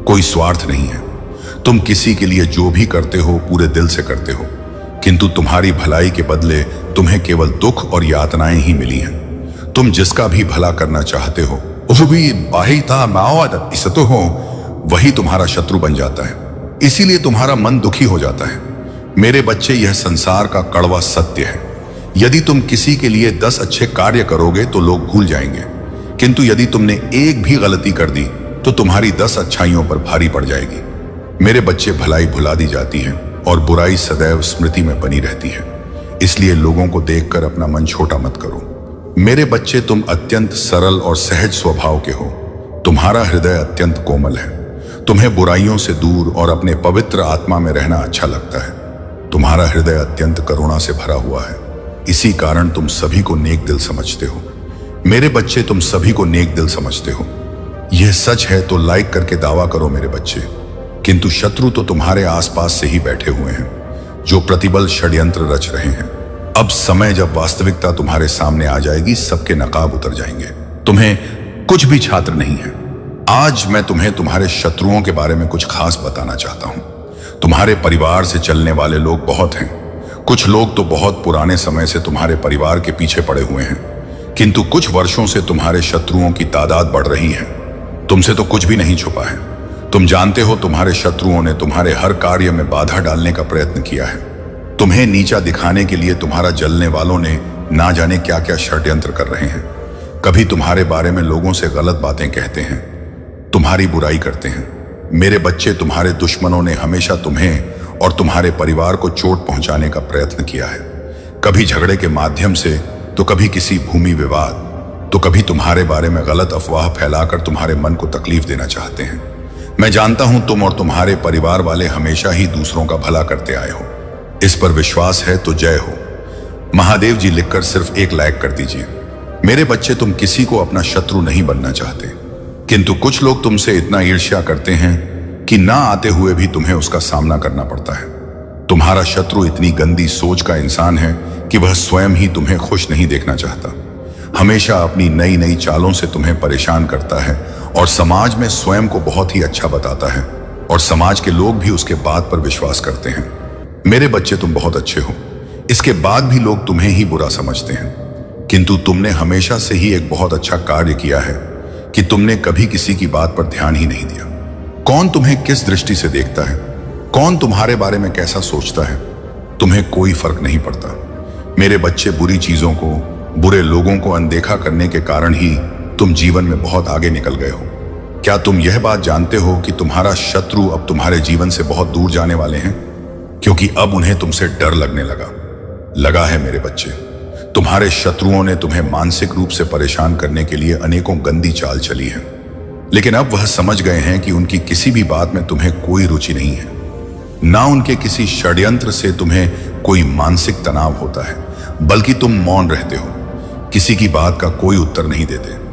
कोई स्वार्थ नहीं है। तुम किसी के लिए जो भी करते हो पूरे दिल से करते हो, किंतु तुम्हारी भलाई के बदले तुम्हें केवल दुख और यातनाएं ही मिली हैं। तुम जिसका भी भला करना चाहते हो वही तुम्हारा शत्रु बन जाता है, इसीलिए तुम्हारा मन दुखी हो जाता है। मेरे बच्चे, यह संसार का कड़वा सत्य है। यदि तुम किसी के लिए 10 अच्छे कार्य करोगे तो लोग भूल जाएंगे, किंतु यदि तुमने एक भी गलती कर दी तो तुम्हारी 10 अच्छाइयों पर भारी पड़ जाएगी। मेरे बच्चे, भलाई भुला दी जाती है और बुराई सदैव स्मृति में बनी रहती है, इसलिए लोगों को देखकर अपना मन छोटा मत करो। मेरे बच्चे, तुम अत्यंत सरल और सहज स्वभाव के हो। तुम्हारा हृदय अत्यंत कोमल है। तुम्हें बुराइयों से दूर और अपने पवित्र आत्मा में रहना अच्छा लगता है। तुम्हारा हृदय अत्यंत करुणा से भरा हुआ है, इसी कारण तुम सभी को नेक दिल समझते हो। मेरे बच्चे, तुम सभी को नेक दिल समझते हो। यह सच है तो लाइक करके दावा करो मेरे बच्चे, किंतु शत्रु तो तुम्हारे आसपास से ही बैठे हुए हैं, जो प्रतिबल षड्यंत्र रच रहे हैं। अब समय जब वास्तविकता तुम्हारे सामने आ जाएगी, सबके नकाब उतर जाएंगे। तुम्हें कुछ भी छात्र नहीं है। आज मैं तुम्हें तुम्हारे शत्रुओं के बारे में कुछ खास बताना चाहता हूं। तुम्हारे परिवार से चलने वाले लोग बहुत हैं। कुछ लोग तो बहुत पुराने समय से तुम्हारे परिवार के पीछे पड़े हुए हैं, किंतु कुछ वर्षों से तुम्हारे शत्रुओं की तादाद बढ़ रही है। तुमसे तो कुछ भी नहीं छुपा है। तुम जानते हो, तुम्हारे शत्रुओं ने तुम्हारे हर कार्य में बाधा डालने का प्रयत्न किया है। तुम्हें नीचा दिखाने के लिए तुम्हारा जलने वालों ने ना जाने क्या क्या षड्यंत्र कर रहे हैं। कभी तुम्हारे बारे में लोगों से गलत बातें कहते हैं, तुम्हारी बुराई करते हैं। मेरे बच्चे, तुम्हारे दुश्मनों ने हमेशा तुम्हें और तुम्हारे परिवार को चोट पहुंचाने का प्रयत्न किया है। कभी झगड़े के माध्यम से, तो कभी किसी भूमि विवाद, तो कभी तुम्हारे बारे में गलत अफवाह फैलाकर तुम्हारे मन को तकलीफ देना चाहते हैं। मैं जानता हूं तुम और तुम्हारे परिवार वाले हमेशा ही दूसरों का भला करते आए हो। इस पर विश्वास है तो जय हो। महादेव जी लिखकर सिर्फ एक लाइक कर दीजिए। मेरे बच्चे, तुम किसी को अपना शत्रु नहीं बनना चाहते, किंतु कुछ लोग तुमसे इतना ईर्ष्या करते हैं कि ना आते हुए भी तुम्हें उसका सामना करना पड़ता है। तुम्हारा शत्रु इतनी गंदी सोच का इंसान है कि वह स्वयं ही तुम्हें खुश नहीं देखना चाहता। हमेशा अपनी नई नई चालों से तुम्हें परेशान करता है और समाज में स्वयं को बहुत ही अच्छा बताता है, और समाज के लोग भी उसके बात पर विश्वास करते हैं। मेरे बच्चे, तुम बहुत अच्छे हो, इसके बाद भी लोग तुम्हें ही बुरा समझते हैं, किंतु तुमने हमेशा से ही एक बहुत अच्छा कार्य किया है कि तुमने कभी किसी की बात पर ध्यान ही नहीं दिया। कौन तुम्हें किस दृष्टि से देखता है, कौन तुम्हारे बारे में कैसा सोचता है, तुम्हें कोई फर्क नहीं पड़ता। मेरे बच्चे, बुरी चीजों को, बुरे लोगों को अनदेखा करने के कारण ही तुम जीवन में बहुत आगे निकल गए हो, क्या तुम यह बात जानते हो कि तुम्हारा शत्रु अब तुम्हारे जीवन से बहुत दूर जाने वाले हैं, क्योंकि अब उन्हें तुमसे डर लगने लगा है मेरे बच्चे। तुम्हारे शत्रुओं ने तुम्हें मानसिक रूप से परेशान करने के लिए अनेकों गंदी चाल चली है, लेकिन अब वह समझ गए हैं कि उनकी किसी भी बात में तुम्हें कोई रुचि नहीं है। ना उनके किसी षड्यंत्र से तुम्हें कोई मानसिक तनाव होता है, बल्कि तुम मौन रहते हो, किसी की बात का कोई उत्तर नहीं देते।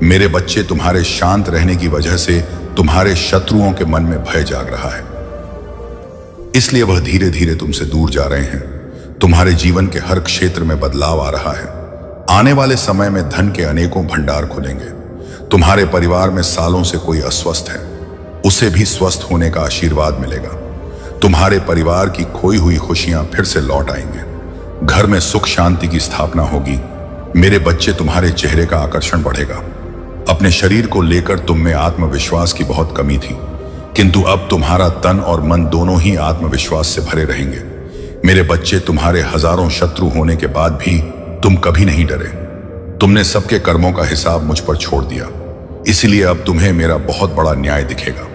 मेरे बच्चे, तुम्हारे शांत रहने की वजह से तुम्हारे शत्रुओं के मन में भय जाग रहा है, इसलिए वह धीरे धीरे तुमसे दूर जा रहे हैं। तुम्हारे जीवन के हर क्षेत्र में बदलाव आ रहा है। आने वाले समय में धन के अनेकों भंडार खुलेंगे। तुम्हारे परिवार में सालों से कोई अस्वस्थ है, उसे भी स्वस्थ होने का आशीर्वाद मिलेगा। तुम्हारे परिवार की खोई हुई खुशियां फिर से लौट आएंगे। घर में सुख शांति की स्थापना होगी। मेरे बच्चे, तुम्हारे चेहरे का आकर्षण बढ़ेगा। अपने शरीर को लेकर तुम में आत्मविश्वास की बहुत कमी थी, किंतु अब तुम्हारा तन और मन दोनों ही आत्मविश्वास से भरे रहेंगे। मेरे बच्चे, तुम्हारे हजारों शत्रु होने के बाद भी तुम कभी नहीं डरे। तुमने सबके कर्मों का हिसाब मुझ पर छोड़ दिया, इसलिए अब तुम्हें मेरा बहुत बड़ा न्याय दिखेगा।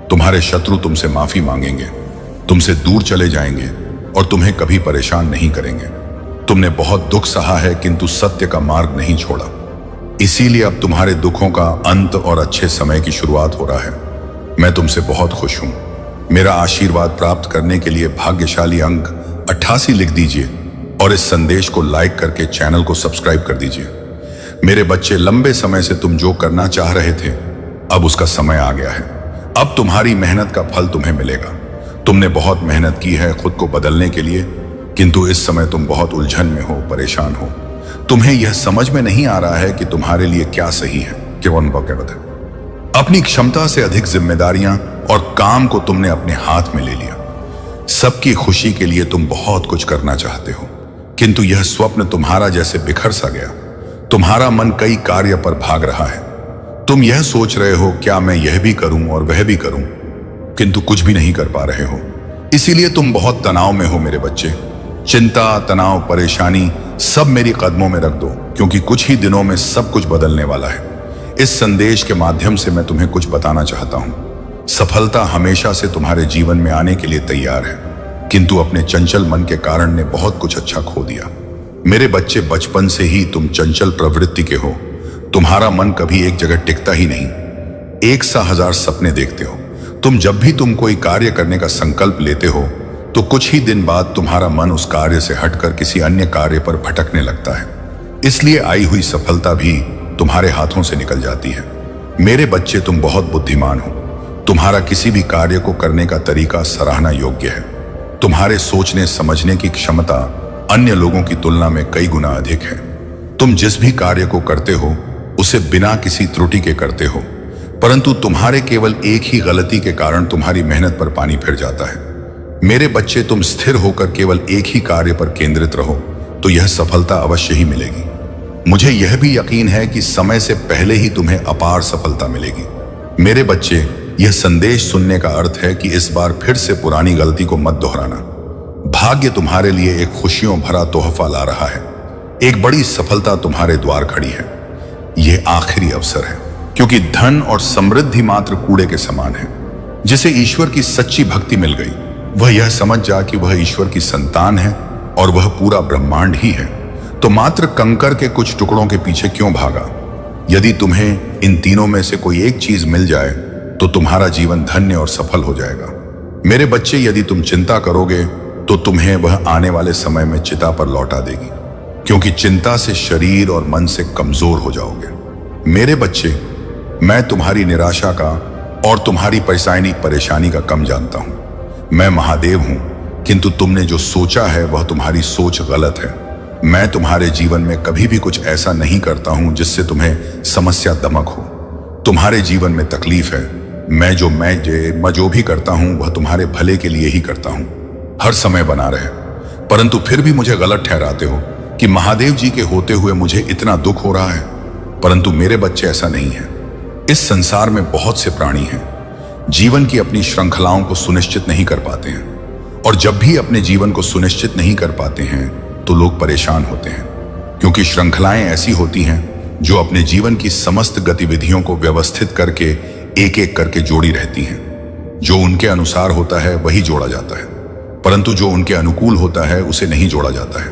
तुम्हारे शत्रु तुमसे माफी मांगेंगे, तुमसे दूर चले जाएंगे और तुम्हें कभी परेशान नहीं करेंगे। तुमने बहुत दुख सहा है, किंतु सत्य का मार्ग नहीं छोड़ा, इसीलिए अब तुम्हारे दुखों का अंत और अच्छे समय की शुरुआत हो रहा है। मैं तुमसे बहुत खुश हूं। मेरा आशीर्वाद प्राप्त करने के लिए भाग्यशाली अंक 88 लिख दीजिए और इस संदेश को लाइक करके चैनल को सब्सक्राइब कर दीजिए। मेरे बच्चे, लंबे समय से तुम जो करना चाह रहे थे, अब उसका समय आ गया है। अब तुम्हारी मेहनत का फल तुम्हें मिलेगा। तुमने बहुत मेहनत की है खुद को बदलने के लिए, किंतु इस समय तुम बहुत उलझन में हो, परेशान हो। तुम्हें यह समझ में नहीं आ रहा है कि तुम्हारे लिए क्या सही है। अपनी क्षमता से अधिक जिम्मेदारियां और काम को तुमने अपने हाथ में ले लिया। सबकी खुशी के लिए तुम बहुत कुछ करना चाहते हो, किंतु यह स्वप्न तुम्हारा जैसे बिखर सा गया। तुम्हारा मन कई कार्य पर भाग रहा है। तुम यह सोच रहे हो, क्या मैं यह भी करूं और वह भी करूं, किंतु कुछ भी नहीं कर पा रहे हो। इसीलिए तुम बहुत तनाव में हो मेरे बच्चे। चिंता, तनाव, परेशानी सब मेरी कदमों में रख दो, क्योंकि कुछ ही दिनों में सब कुछ बदलने वाला है। इस संदेश के माध्यम से मैं तुम्हें कुछ बताना चाहता हूं। सफलता हमेशा से तुम्हारे जीवन में आने के लिए तैयार है, किंतु अपने चंचल मन के कारण ने बहुत कुछ अच्छा खो दिया। मेरे बच्चे, बचपन से ही तुम चंचल प्रवृत्ति के हो। तुम्हारा मन कभी एक जगह टिकता ही नहीं, एक सा हजार सपने देखते हो। जब भी तुम कोई कार्य करने का संकल्प लेते हो, तो कुछ ही दिन बाद तुम्हारा मन उस कार्य से हटकर किसी अन्य कार्य पर भटकने लगता है। इसलिए आई हुई सफलता भी तुम्हारे हाथों से निकल जाती है। मेरे बच्चे, तुम बहुत बुद्धिमान हो। तुम्हारा किसी भी कार्य को करने का तरीका सराहना योग्य है। तुम्हारे सोचने समझने की क्षमता अन्य लोगों की तुलना में कई गुना अधिक है। तुम जिस भी कार्य को करते हो, उसे बिना किसी त्रुटि के करते हो, परंतु तुम्हारे केवल एक ही गलती के कारण तुम्हारी मेहनत पर पानी फिर जाता है। मेरे बच्चे, तुम स्थिर होकर केवल एक ही कार्य पर केंद्रित रहो, तो यह सफलता अवश्य ही मिलेगी। मुझे यह भी यकीन है कि समय से पहले ही तुम्हें अपार सफलता मिलेगी। मेरे बच्चे, यह संदेश सुनने का अर्थ है कि इस बार फिर से पुरानी गलती को मत दोहराना। भाग्य तुम्हारे लिए एक खुशियों भरा तोहफा ला रहा है। एक बड़ी सफलता तुम्हारे द्वार खड़ी है। यह आखिरी अवसर है, क्योंकि धन और समृद्धि मात्र कूड़े के समान है। जिसे ईश्वर की सच्ची भक्ति मिल गई, वह यह समझ जा कि वह ईश्वर की संतान है और वह पूरा ब्रह्मांड ही है, तो मात्र कंकर के कुछ टुकड़ों के पीछे क्यों भागा। यदि तुम्हें इन तीनों में से कोई एक चीज मिल जाए, तो तुम्हारा जीवन धन्य और सफल हो जाएगा। मेरे बच्चे, यदि तुम चिंता करोगे, तो तुम्हें वह आने वाले समय में चिता पर लौटा देगी, क्योंकि चिंता से शरीर और मन से कमजोर हो जाओगे। मेरे बच्चे, मैं तुम्हारी निराशा का और तुम्हारी परेशानी का कम जानता हूं। मैं महादेव हूं, किंतु तुमने जो सोचा है वह तुम्हारी सोच गलत है। मैं तुम्हारे जीवन में कभी भी कुछ ऐसा नहीं करता हूं जिससे तुम्हें समस्या दमक हो। तुम्हारे जीवन में तकलीफ है। मैं जो भी करता हूं वह तुम्हारे भले के लिए ही करता हूं, हर समय बना रहे। परंतु फिर भी मुझे गलत ठहराते हो कि महादेव जी के होते हुए मुझे इतना दुख हो रहा है। परंतु मेरे बच्चे, ऐसा नहीं है। इस संसार में बहुत से प्राणी हैं, जीवन की अपनी श्रृंखलाओं को सुनिश्चित नहीं कर पाते हैं, और जब भी अपने जीवन को सुनिश्चित नहीं कर पाते हैं तो लोग परेशान होते हैं, क्योंकि श्रृंखलाएं ऐसी होती हैं जो अपने जीवन की समस्त गतिविधियों को व्यवस्थित करके एक एक करके जोड़ी रहती हैं। जो उनके अनुसार होता है वही जोड़ा जाता है, परंतु जो उनके अनुकूल होता है उसे नहीं जोड़ा जाता है।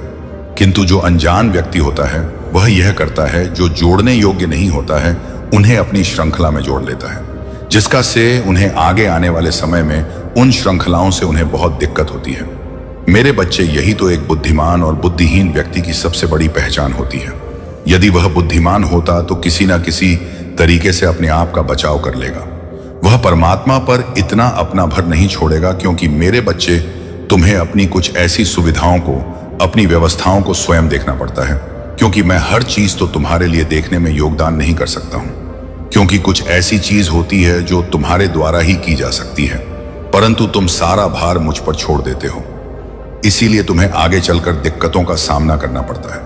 किंतु जो अनजान व्यक्ति होता है वह यह करता है, जो जोड़ने योग्य नहीं होता है उन्हें अपनी श्रृंखला में जोड़ लेता है, जिसका से उन्हें आगे आने वाले समय में उन श्रृंखलाओं से उन्हें बहुत दिक्कत होती है। मेरे बच्चे, यही तो एक बुद्धिमान और बुद्धिहीन व्यक्ति की सबसे बड़ी पहचान होती है। यदि वह बुद्धिमान होता तो किसी न किसी तरीके से अपने आप का बचाव कर लेगा। वह परमात्मा पर इतना अपना भर नहीं छोड़ेगा, क्योंकि मेरे बच्चे, तुम्हें अपनी कुछ ऐसी सुविधाओं को, अपनी व्यवस्थाओं को स्वयं देखना पड़ता है, क्योंकि मैं हर चीज तो तुम्हारे लिए देखने में योगदान नहीं कर सकता हूं। क्योंकि कुछ ऐसी चीज होती है जो तुम्हारे द्वारा ही की जा सकती है, परंतु तुम सारा भार मुझ पर छोड़ देते हो। इसीलिए तुम्हें आगे चलकर दिक्कतों का सामना करना पड़ता है।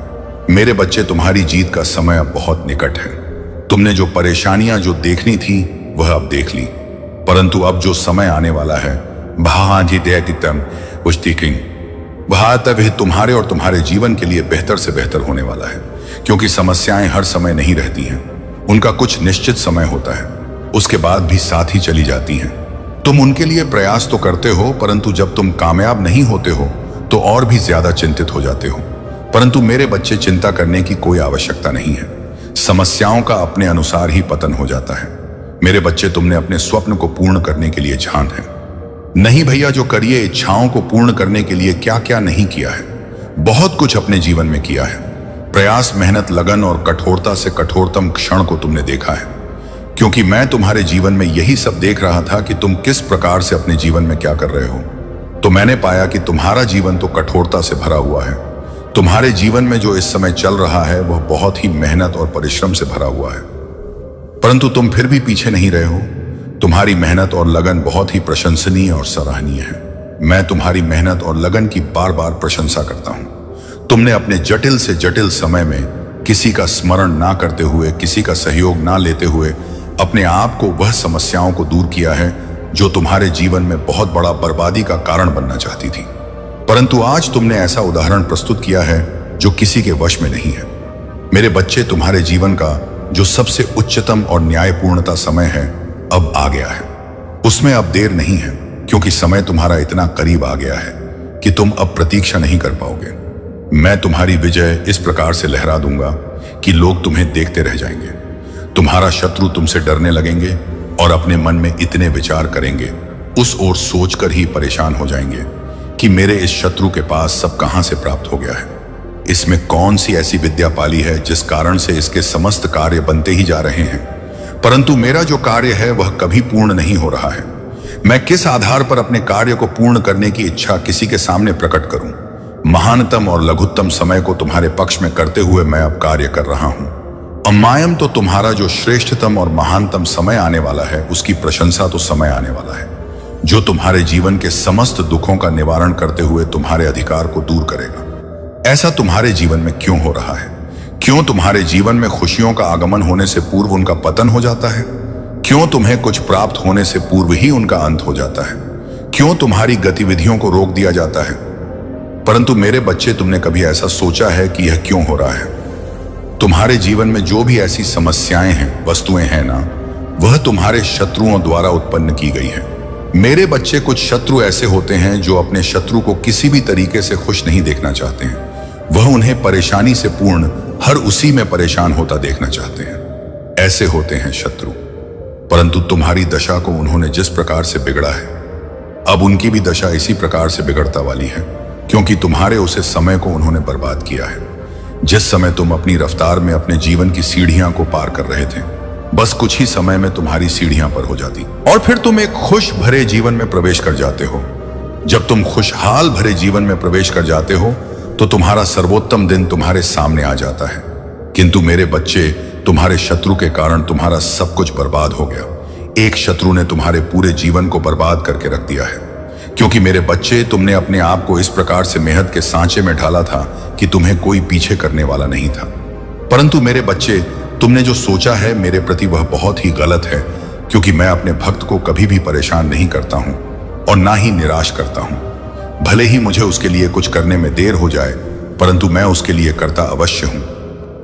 मेरे बच्चे, तुम्हारी जीत का समय अब बहुत निकट है। तुमने जो परेशानियां जो देखनी थी वह अब देख ली, परंतु अब जो समय आने वाला है, वह तब तुम्हारे और तुम्हारे जीवन के लिए बेहतर से बेहतर होने वाला है। क्योंकि समस्याएं हर समय नहीं रहती हैं, उनका कुछ निश्चित समय होता है, उसके बाद भी साथ ही चली जाती हैं। तुम उनके लिए प्रयास तो करते हो, परंतु जब तुम कामयाब नहीं होते हो तो और भी ज्यादा चिंतित हो जाते हो। परंतु मेरे बच्चे, चिंता करने की कोई आवश्यकता नहीं है। समस्याओं का अपने अनुसार ही पतन हो जाता है। मेरे बच्चे, तुमने अपने स्वप्न को पूर्ण करने के लिए जान है। नहीं भैया, जो करिए, इच्छाओं को पूर्ण करने के लिए क्या क्या नहीं किया है। बहुत कुछ अपने जीवन में किया है। प्रयास, मेहनत, लगन और कठोरता से कठोरतम क्षण को तुमने देखा है। क्योंकि मैं तुम्हारे जीवन में यही सब देख रहा था कि तुम किस प्रकार से अपने जीवन में क्या कर रहे हो। तो मैंने पाया कि तुम्हारा जीवन तो कठोरता से भरा हुआ है। तुम्हारे जीवन में जो इस समय चल रहा है वह बहुत ही मेहनत और परिश्रम से भरा हुआ है, परंतु तुम फिर भी पीछे नहीं रहे हो। तुम्हारी मेहनत और लगन बहुत ही प्रशंसनीय और सराहनीय है। मैं तुम्हारी मेहनत और लगन की बार बार प्रशंसा करता हूं। तुमने अपने जटिल से जटिल समय में किसी का स्मरण ना करते हुए, किसी का सहयोग ना लेते हुए अपने आप को वह समस्याओं को दूर किया है जो तुम्हारे जीवन में बहुत बड़ा बर्बादी का कारण बनना चाहती थी। परंतु आज तुमने ऐसा उदाहरण प्रस्तुत किया है जो किसी के वश में नहीं है। मेरे बच्चे, तुम्हारे जीवन का जो सबसे उच्चतम और न्यायपूर्णता समय है अब आ गया है। उसमें अब देर नहीं है, क्योंकि समय तुम्हारा इतना करीब आ गया है कि तुम अब प्रतीक्षा नहीं कर पाओगे। मैं तुम्हारी विजय इस प्रकार से लहरा दूंगा कि लोग तुम्हें देखते रह जाएंगे। तुम्हारा शत्रु तुमसे डरने लगेंगे और अपने मन में इतने विचार करेंगे, उस ओर सोचकर ही परेशान हो जाएंगे कि मेरे इस शत्रु के पास सब कहां से प्राप्त हो गया है। इसमें कौन सी ऐसी विद्या पाली है जिस कारण से इसके समस्त कार्य बनते ही जा रहे हैं, परंतु मेरा जो कार्य है वह कभी पूर्ण नहीं हो रहा है। मैं किस आधार पर अपने कार्य को पूर्ण करने की इच्छा किसी के सामने प्रकट करूं? महानतम और लघुत्तम समय को तुम्हारे पक्ष में करते हुए मैं अब कार्य कर रहा हूं। अमायम तो तुम्हारा जो श्रेष्ठतम और महानतम समय आने वाला है, उसकी प्रशंसा तो समय आने वाला है जो तुम्हारे जीवन के समस्त दुखों का निवारण करते हुए तुम्हारे अधिकार को दूर करेगा। ऐसा तुम्हारे जीवन में क्यों हो रहा है? क्यों तुम्हारे जीवन में खुशियों का आगमन होने से पूर्व उनका पतन हो जाता है? क्यों तुम्हें कुछ प्राप्त होने से पूर्व ही उनका अंत हो जाता है? क्यों तुम्हारी गतिविधियों को रोक दिया जाता है? परंतु मेरे बच्चे, तुमने कभी ऐसा सोचा है कि यह क्यों हो रहा है? तुम्हारे जीवन में जो भी ऐसी समस्याएं हैं, वस्तुएं हैं ना, वह तुम्हारे शत्रुओं द्वारा उत्पन्न की गई है। मेरे बच्चे, कुछ शत्रु ऐसे होते हैं जो अपने शत्रु को किसी भी तरीके से खुश नहीं देखना चाहते हैं। वह उन्हें परेशानी से पूर्ण हर उसी में परेशान होता देखना चाहते हैं। ऐसे होते हैं शत्रु। परंतु तुम्हारी दशा को उन्होंने जिस प्रकार से बिगड़ा है, अब उनकी भी दशा इसी प्रकार से बिगड़ता वाली है, क्योंकि तुम्हारे उसे समय को उन्होंने बर्बाद किया है। जिस समय तुम अपनी रफ्तार में अपने जीवन की सीढ़ियां को पार कर रहे थे, बस कुछ ही समय में तुम्हारी सीढ़ियां पर हो जाती और फिर तुम एक खुश भरे जीवन में प्रवेश कर जाते हो। जब तुम खुशहाल भरे जीवन में प्रवेश कर जाते हो तो तुम्हारा सर्वोत्तम दिन तुम्हारे सामने आ जाता है। किंतु मेरे बच्चे, तुम्हारे शत्रु के कारण तुम्हारा सब कुछ बर्बाद हो गया। एक शत्रु ने तुम्हारे पूरे जीवन को बर्बाद करके रख दिया है। क्योंकि मेरे बच्चे, तुमने अपने आप को इस प्रकार से मेहनत के सांचे में ढाला था कि तुम्हें कोई पीछे करने वाला नहीं था। परंतु मेरे बच्चे, तुमने जो सोचा है मेरे प्रति वह बहुत ही गलत है, क्योंकि मैं अपने भक्त को कभी भी परेशान नहीं करता हूं और ना ही निराश करता हूं। भले ही मुझे उसके लिए कुछ करने में देर हो जाए, परंतु मैं उसके लिए करता अवश्य हूं।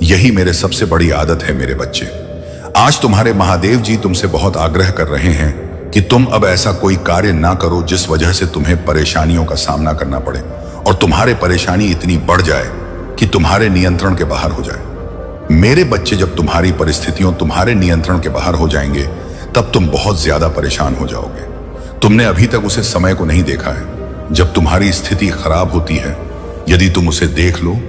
यही मेरे सबसे बड़ी आदत है मेरे बच्चे। आज तुम्हारे महादेव जी तुमसे बहुत आग्रह कर रहे हैं कि तुम अब ऐसा कोई कार्य ना करो जिस वजह से तुम्हें परेशानियों का सामना करना पड़े और तुम्हारी परेशानी इतनी बढ़ जाए कि तुम्हारे नियंत्रण के बाहर हो जाए। मेरे बच्चे, जब तुम्हारी परिस्थितियों तुम्हारे नियंत्रण के बाहर हो जाएंगे तब तुम बहुत ज्यादा परेशान हो जाओगे। तुमने अभी तक उसे समय को नहीं देखा है जब तुम्हारी स्थिति खराब होती है। यदि तुम उसे देख लो,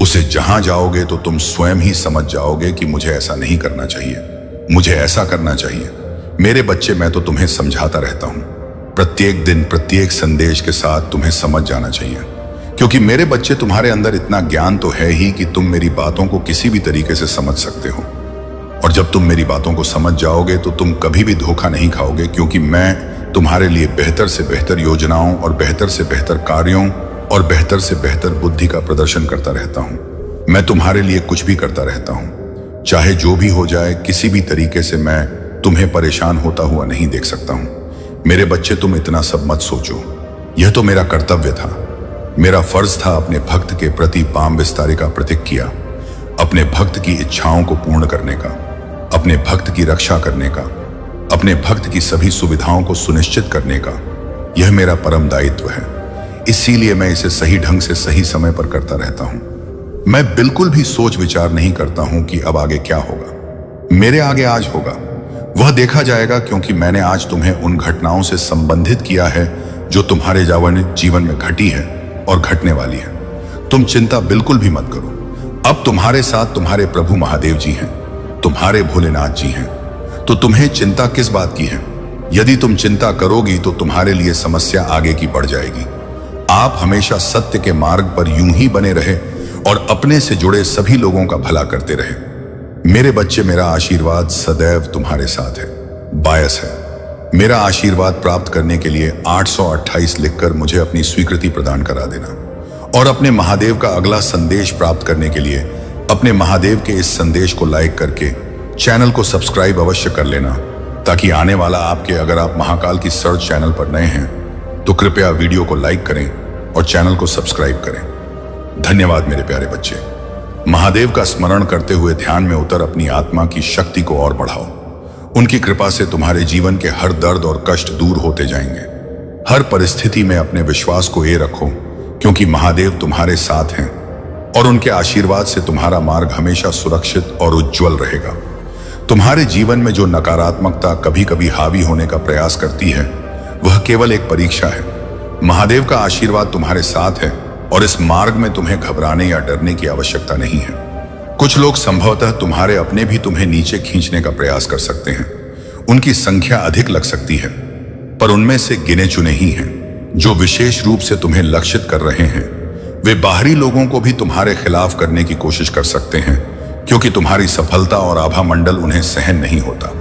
उसे जहां जाओगे तो तुम स्वयं ही समझ जाओगे कि मुझे ऐसा नहीं करना चाहिए, मुझे ऐसा करना चाहिए। मेरे बच्चे, मैं तो तुम्हें समझाता रहता हूं। प्रत्येक दिन प्रत्येक संदेश के साथ तुम्हें समझ जाना चाहिए, क्योंकि मेरे बच्चे, तुम्हारे अंदर इतना ज्ञान तो है ही कि तुम मेरी बातों को किसी भी तरीके से समझ सकते हो। और जब तुम मेरी बातों को समझ जाओगे तो तुम कभी भी धोखा नहीं खाओगे, क्योंकि मैं तुम्हारे लिए बेहतर से बेहतर योजनाओं और बेहतर से बेहतर कार्यों और बेहतर से बेहतर बुद्धि का प्रदर्शन करता रहता हूं। मैं तुम्हारे लिए कुछ भी करता रहता हूं, चाहे जो भी हो जाए। किसी भी तरीके से मैं तुम्हें परेशान होता हुआ नहीं देख सकता हूं। मेरे बच्चे, तुम इतना सब मत सोचो। यह तो मेरा कर्तव्य था, मेरा फर्ज था अपने भक्त के प्रति पाम विस्तारी का प्रतीक किया, अपने भक्त की इच्छाओं को पूर्ण करने का, अपने भक्त की रक्षा करने का, अपने भक्त की सभी सुविधाओं को सुनिश्चित करने का। यह मेरा परम दायित्व है, इसीलिए मैं इसे सही ढंग से सही समय पर करता रहता हूं। मैं बिल्कुल भी सोच विचार नहीं करता हूं कि अब आगे क्या होगा। मेरे आगे आज होगा वह देखा जाएगा, क्योंकि मैंने आज तुम्हें उन घटनाओं से संबंधित किया है जो तुम्हारे जीवन में घटी है और घटने वाली है। तुम चिंता बिल्कुल भी मत करो। अब तुम्हारे साथ तुम्हारे प्रभु महादेव जी हैं, तुम्हारे भोलेनाथ जी हैं, तो तुम्हें चिंता किस बात की है? यदि तुम चिंता करोगी तो तुम्हारे लिए समस्या आगे की बढ़ जाएगी। आप हमेशा सत्य के मार्ग पर यूं ही बने रहे और अपने से जुड़े सभी लोगों का भला करते रहे। मेरे बच्चे, मेरा आशीर्वाद सदैव तुम्हारे साथ है, बायस है। मेरा आशीर्वाद प्राप्त करने के लिए 828 लिखकर मुझे अपनी स्वीकृति प्रदान करा देना, और अपने महादेव का अगला संदेश प्राप्त करने के लिए अपने महादेव के इस संदेश को लाइक करके चैनल को सब्सक्राइब अवश्य कर लेना, ताकि आने वाला आपके, अगर आप महाकाल की सर्च चैनल पर नए हैं तो कृपया वीडियो को लाइक करें और चैनल को सब्सक्राइब करें। धन्यवाद मेरे प्यारे बच्चे। महादेव का स्मरण करते हुए ध्यान में उतर अपनी आत्मा की शक्ति को और बढ़ाओ। उनकी कृपा से तुम्हारे जीवन के हर दर्द और कष्ट दूर होते जाएंगे। हर परिस्थिति में अपने विश्वास को ये रखो, क्योंकि महादेव तुम्हारे साथ हैं और उनके आशीर्वाद से तुम्हारा मार्ग हमेशा सुरक्षित और उज्जवल रहेगा। तुम्हारे जीवन में जो नकारात्मकता कभी कभी हावी होने का प्रयास करती है, वह केवल एक परीक्षा है। महादेव का आशीर्वाद तुम्हारे साथ है और इस मार्ग में तुम्हें घबराने या डरने की आवश्यकता नहीं है। कुछ लोग संभवतः तुम्हारे अपने भी तुम्हें नीचे खींचने का प्रयास कर सकते हैं। उनकी संख्या अधिक लग सकती है, पर उनमें से गिने चुने ही हैं जो विशेष रूप से तुम्हें लक्षित कर रहे हैं। वे बाहरी लोगों को भी तुम्हारे खिलाफ करने की कोशिश कर सकते हैं, क्योंकि तुम्हारी सफलता और आभा मंडल उन्हें सहन नहीं होता।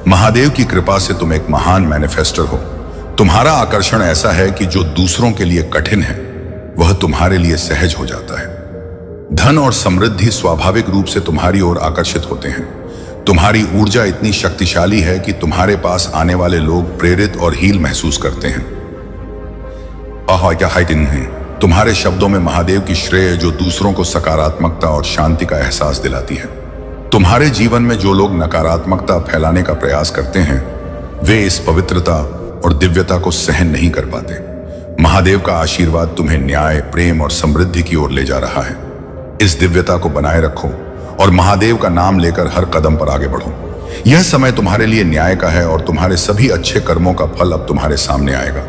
महादेव की कृपा से तुम एक महान मैनिफेस्टर हो। तुम्हारा आकर्षण ऐसा है कि जो दूसरों के लिए कठिन है वह तुम्हारे लिए सहज हो जाता है। धन और समृद्धि स्वाभाविक रूप से तुम्हारी ओर आकर्षित होते हैं। तुम्हारी ऊर्जा इतनी शक्तिशाली है कि तुम्हारे पास आने वाले लोग प्रेरित और हील महसूस करते हैं। तुम्हारे शब्दों में महादेव की श्रेय जो दूसरों को सकारात्मकता और शांति का एहसास दिलाती है। तुम्हारे जीवन में जो लोग नकारात्मकता फैलाने का प्रयास करते हैं, वे इस पवित्रता और दिव्यता को सहन नहीं कर पाते। महादेव का आशीर्वाद तुम्हें न्याय, प्रेम और समृद्धि की ओर ले जा रहा है। इस दिव्यता को बनाए रखो और महादेव का नाम लेकर हर कदम पर आगे बढ़ो। यह समय तुम्हारे लिए न्याय का है और तुम्हारे सभी अच्छे कर्मों का फल अब तुम्हारे सामने आएगा।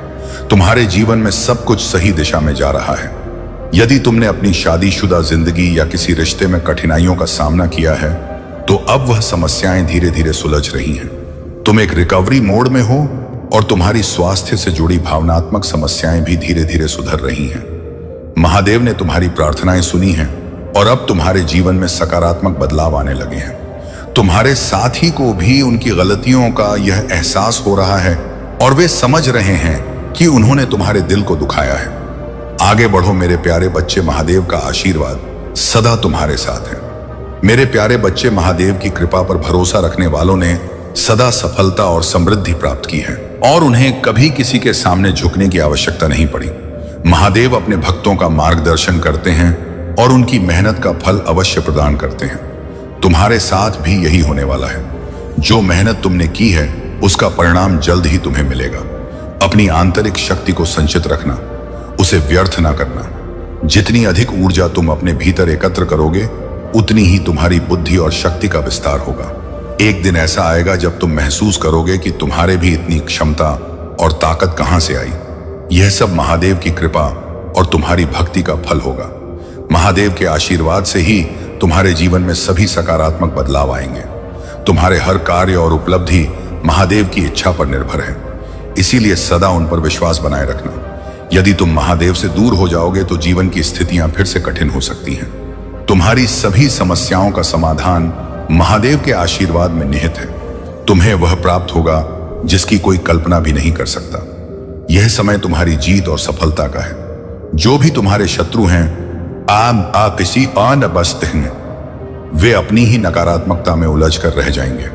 तुम्हारे जीवन में सब कुछ सही दिशा में जा रहा है। यदि तुमने अपनी शादीशुदा जिंदगी या किसी रिश्ते में कठिनाइयों का सामना किया है, तो अब वह समस्याएं धीरे धीरे सुलझ रही हैं। तुम एक रिकवरी मोड में हो और तुम्हारी स्वास्थ्य से जुड़ी भावनात्मक समस्याएं भी धीरे धीरे सुधर रही हैं। महादेव ने तुम्हारी प्रार्थनाएं सुनी हैं और अब तुम्हारे जीवन में सकारात्मक बदलाव आने लगे हैं। तुम्हारे साथी को भी उनकी गलतियों का यह एहसास हो रहा है और वे समझ रहे हैं कि उन्होंने तुम्हारे दिल को दुखाया है। आगे बढ़ो मेरे प्यारे बच्चे, महादेव का आशीर्वाद सदा तुम्हारे साथ है। मेरे प्यारे बच्चे, महादेव की कृपा पर भरोसा रखने वालों ने सदा सफलता और समृद्धि प्राप्त की है और उन्हें कभी किसी के सामने झुकने की आवश्यकता नहीं पड़ी। महादेव अपने भक्तों का मार्गदर्शन करते हैं और उनकी मेहनत का फल अवश्य प्रदान करते हैं। तुम्हारे साथ भी यही होने वाला है। जो मेहनत तुमने की है उसका परिणाम जल्द ही तुम्हें मिलेगा। अपनी आंतरिक शक्ति को संचित रखना, उसे व्यर्थ ना करना। जितनी अधिक ऊर्जा तुम अपने भीतर एकत्र करोगे, उतनी ही तुम्हारी बुद्धि और शक्ति का विस्तार होगा। एक दिन ऐसा आएगा जब तुम महसूस करोगे कि तुम्हारे भी इतनी क्षमता और ताकत कहां से आई। यह सब महादेव की कृपा और तुम्हारी भक्ति का फल होगा। महादेव के आशीर्वाद से ही तुम्हारे जीवन में सभी सकारात्मक बदलाव आएंगे। तुम्हारे हर कार्य और उपलब्धि महादेव की इच्छा पर निर्भर है, इसीलिए सदा उन पर विश्वास बनाए रखना। यदि तुम महादेव से दूर हो जाओगे तो जीवन की स्थितियां फिर से कठिन हो सकती हैं। तुम्हारी सभी समस्याओं का समाधान महादेव के आशीर्वाद में निहित है। तुम्हें वह प्राप्त होगा जिसकी कोई कल्पना भी नहीं कर सकता। यह समय तुम्हारी जीत और सफलता का है। जो भी तुम्हारे शत्रु हैं, किसी बसते हैं, वे अपनी ही नकारात्मकता में उलझ कर रह जाएंगे।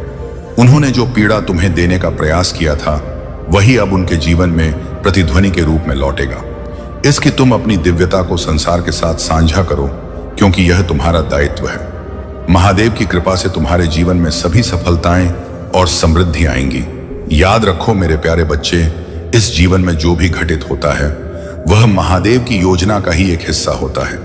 उन्होंने जो पीड़ा तुम्हें देने का प्रयास किया था, वही अब उनके जीवन में प्रतिध्वनि के रूप में लौटेगा। इसकी तुम अपनी दिव्यता को संसार के साथ साझा करो, क्योंकि यह तुम्हारा दायित्व है। महादेव की कृपा से तुम्हारे जीवन में सभी सफलताएं और समृद्धि आएंगी। याद रखो मेरे प्यारे बच्चे, इस जीवन में जो भी घटित होता है वह महादेव की योजना का ही एक हिस्सा होता है।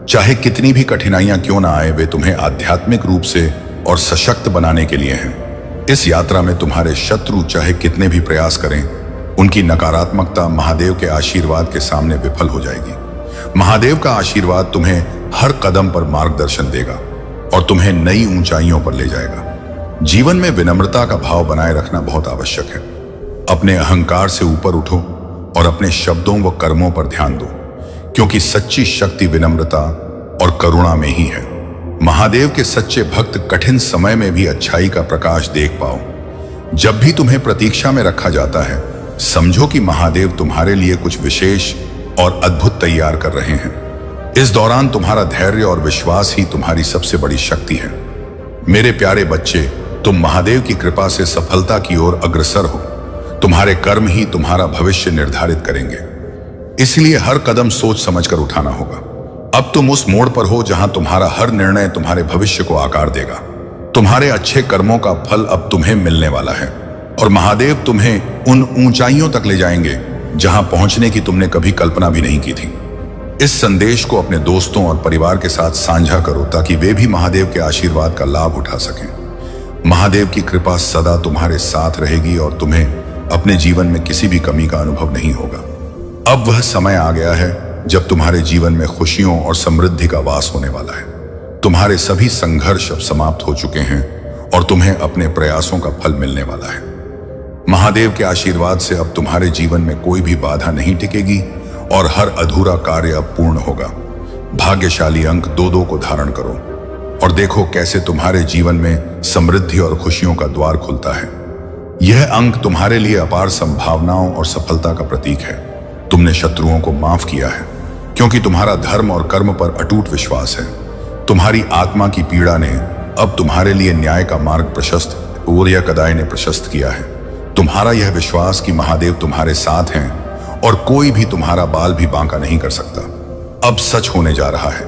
चाहे कितनी भी कठिनाइयां क्यों ना आए, वे तुम्हें आध्यात्मिक रूप से और सशक्त बनाने के लिए हैं। इस यात्रा में तुम्हारे शत्रु चाहे कितने भी प्रयास करें, उनकी नकारात्मकता महादेव के आशीर्वाद के सामने विफल हो जाएगी। महादेव का आशीर्वाद तुम्हें हर कदम पर मार्गदर्शन देगा और तुम्हें नई ऊंचाइयों पर ले जाएगा। जीवन में विनम्रता का भाव बनाए रखना बहुत आवश्यक है। अपने अहंकार से ऊपर उठो और अपने शब्दों व कर्मों पर ध्यान दो, क्योंकि सच्ची शक्ति विनम्रता और करुणा में ही है। महादेव के सच्चे भक्त कठिन समय में भी अच्छाई का प्रकाश देख पाओ। जब भी तुम्हें प्रतीक्षा में रखा जाता है, समझो कि महादेव तुम्हारे लिए कुछ विशेष और अद्भुत तैयार कर रहे हैं। इस दौरान तुम्हारा धैर्य और विश्वास ही तुम्हारी सबसे बड़ी शक्ति है। मेरे प्यारे बच्चे, तुम महादेव की कृपा से सफलता की ओर अग्रसर हो। तुम्हारे कर्म ही तुम्हारा भविष्य निर्धारित करेंगे, इसलिए हर कदम सोच समझकर उठाना होगा। अब तुम उस मोड़ पर हो जहां तुम्हारा हर निर्णय तुम्हारे भविष्य को आकार देगा। तुम्हारे अच्छे कर्मों का फल अब तुम्हें मिलने वाला है और महादेव तुम्हें उन ऊंचाइयों तक ले जाएंगे जहां पहुंचने की तुमने कभी कल्पना भी नहीं की थी। इस संदेश को अपने दोस्तों और परिवार के साथ साझा करो, ताकि वे भी महादेव के आशीर्वाद का लाभ उठा सकें। महादेव की कृपा सदा तुम्हारे साथ रहेगी और तुम्हें अपने जीवन में किसी भी कमी का अनुभव नहीं होगा। अब वह समय आ गया है जब तुम्हारे जीवन में खुशियों और समृद्धि का वास होने वाला है। तुम्हारे सभी संघर्ष अब समाप्त हो चुके हैं और तुम्हें अपने प्रयासों का फल मिलने वाला है। महादेव के आशीर्वाद से अब तुम्हारे जीवन में कोई भी बाधा नहीं टिकेगी और हर अधूरा कार्य अब पूर्ण होगा। भाग्यशाली अंक 2 को धारण करो और देखो कैसे तुम्हारे जीवन में समृद्धि और खुशियों का द्वार खुलता है। यह अंक तुम्हारे लिए अपार संभावनाओं और सफलता का प्रतीक है। तुमने शत्रुओं को माफ किया है, क्योंकि तुम्हारा धर्म और कर्म पर अटूट विश्वास है। तुम्हारी आत्मा की पीड़ा ने अब तुम्हारे लिए न्याय का मार्ग प्रशस्त कदाय ने प्रशस्त किया है। तुम्हारा यह विश्वास कि महादेव तुम्हारे साथ हैं और कोई भी तुम्हारा बाल भी बांका नहीं कर सकता, अब सच होने जा रहा है।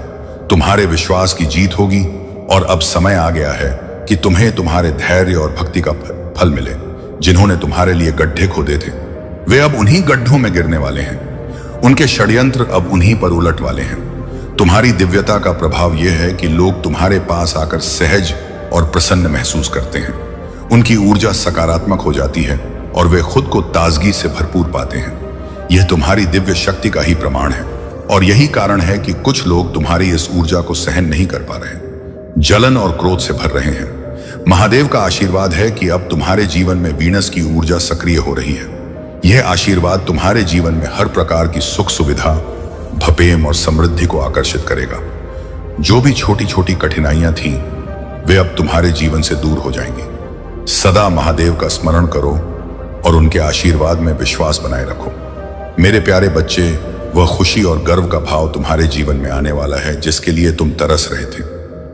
तुम्हारे विश्वास की जीत होगी और अब समय आ गया है कि तुम्हें तुम्हारे धैर्य और भक्ति का फल मिले। जिन्होंने तुम्हारे लिए गड्ढे खोदे थे, वे अब उन्हीं गड्ढों में गिरने वाले हैं। उनके षड्यंत्र अब उन्हीं पर उलट वाले हैं। तुम्हारी दिव्यता का प्रभाव यह है कि लोग तुम्हारे पास आकर सहज और प्रसन्न महसूस करते हैं। उनकी ऊर्जा सकारात्मक हो जाती है और वे खुद को ताजगी से भरपूर पाते हैं। यह तुम्हारी दिव्य शक्ति का ही प्रमाण है और यही कारण है कि कुछ लोग तुम्हारी इस ऊर्जा को सहन नहीं कर पा रहे, जलन और क्रोध से भर रहे हैं। महादेव का आशीर्वाद है कि अब तुम्हारे जीवन में वीनस की ऊर्जा सक्रिय हो रही है। यह आशीर्वाद तुम्हारे जीवन में हर प्रकार की सुख सुविधा, भपेम और समृद्धि को आकर्षित करेगा। जो भी छोटी छोटी कठिनाइयां थीं, वे अब तुम्हारे जीवन से दूर हो जाएंगी। सदा महादेव का स्मरण करो और उनके आशीर्वाद में विश्वास बनाए रखो। मेरे प्यारे बच्चे, वह खुशी और गर्व का भाव तुम्हारे जीवन में आने वाला है जिसके लिए तुम तरस रहे थे।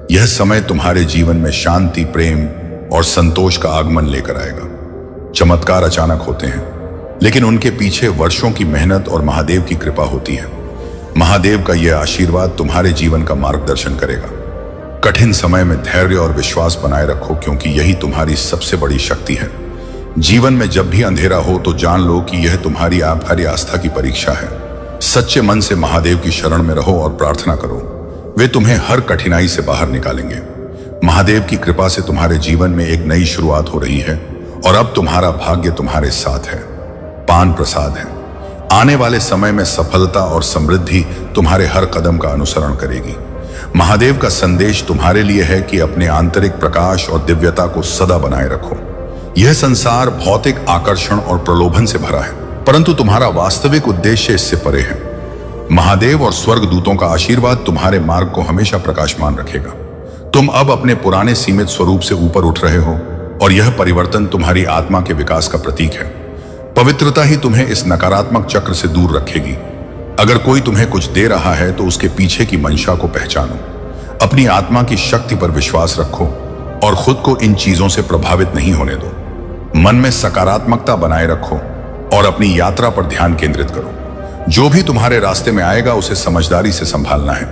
यह समय तुम्हारे जीवन में शांति, प्रेम और संतोष का आगमन लेकर आएगा। चमत्कार अचानक होते हैं, लेकिन उनके पीछे वर्षों की मेहनत और महादेव की कृपा होती है। महादेव का यह आशीर्वाद तुम्हारे जीवन का मार्गदर्शन करेगा। कठिन समय में धैर्य और विश्वास बनाए रखो, क्योंकि यही तुम्हारी सबसे बड़ी शक्ति है। जीवन में जब भी अंधेरा हो तो जान लो कि यह तुम्हारी आस्था की परीक्षा है। सच्चे मन से महादेव की शरण में रहो और प्रार्थना करो, वे तुम्हें हर कठिनाई से बाहर निकालेंगे। महादेव की कृपा से तुम्हारे जीवन में एक नई शुरुआत हो रही है और अब तुम्हारा भाग्य तुम्हारे साथ है। पान प्रसाद है। आने वाले समय में सफलता और समृद्धि तुम्हारे हर कदम का अनुसरण करेगी। महादेव का संदेश तुम्हारे लिए है कि अपने आंतरिक प्रकाश और दिव्यता को सदा बनाए रखो। यह संसार भौतिक आकर्षण और प्रलोभन से भरा है, परंतु तुम्हारा वास्तविक उद्देश्य इससे परे है। महादेव और स्वर्ग दूतों का आशीर्वाद तुम्हारे मार्ग को हमेशा प्रकाशमान रखेगा। तुम अब अपने पुराने सीमित स्वरूप से ऊपर उठ रहे हो और यह परिवर्तन तुम्हारी आत्मा के विकास का प्रतीक है। पवित्रता ही तुम्हें इस नकारात्मक चक्र से दूर रखेगी। अगर कोई तुम्हें कुछ दे रहा है तो उसके पीछे की मंशा को पहचानो। अपनी आत्मा की शक्ति पर विश्वास रखो और खुद को इन चीजों से प्रभावित नहीं होने दो। मन में सकारात्मकता बनाए रखो और अपनी यात्रा पर ध्यान केंद्रित करो। जो भी तुम्हारे रास्ते में आएगा उसे समझदारी से संभालना है।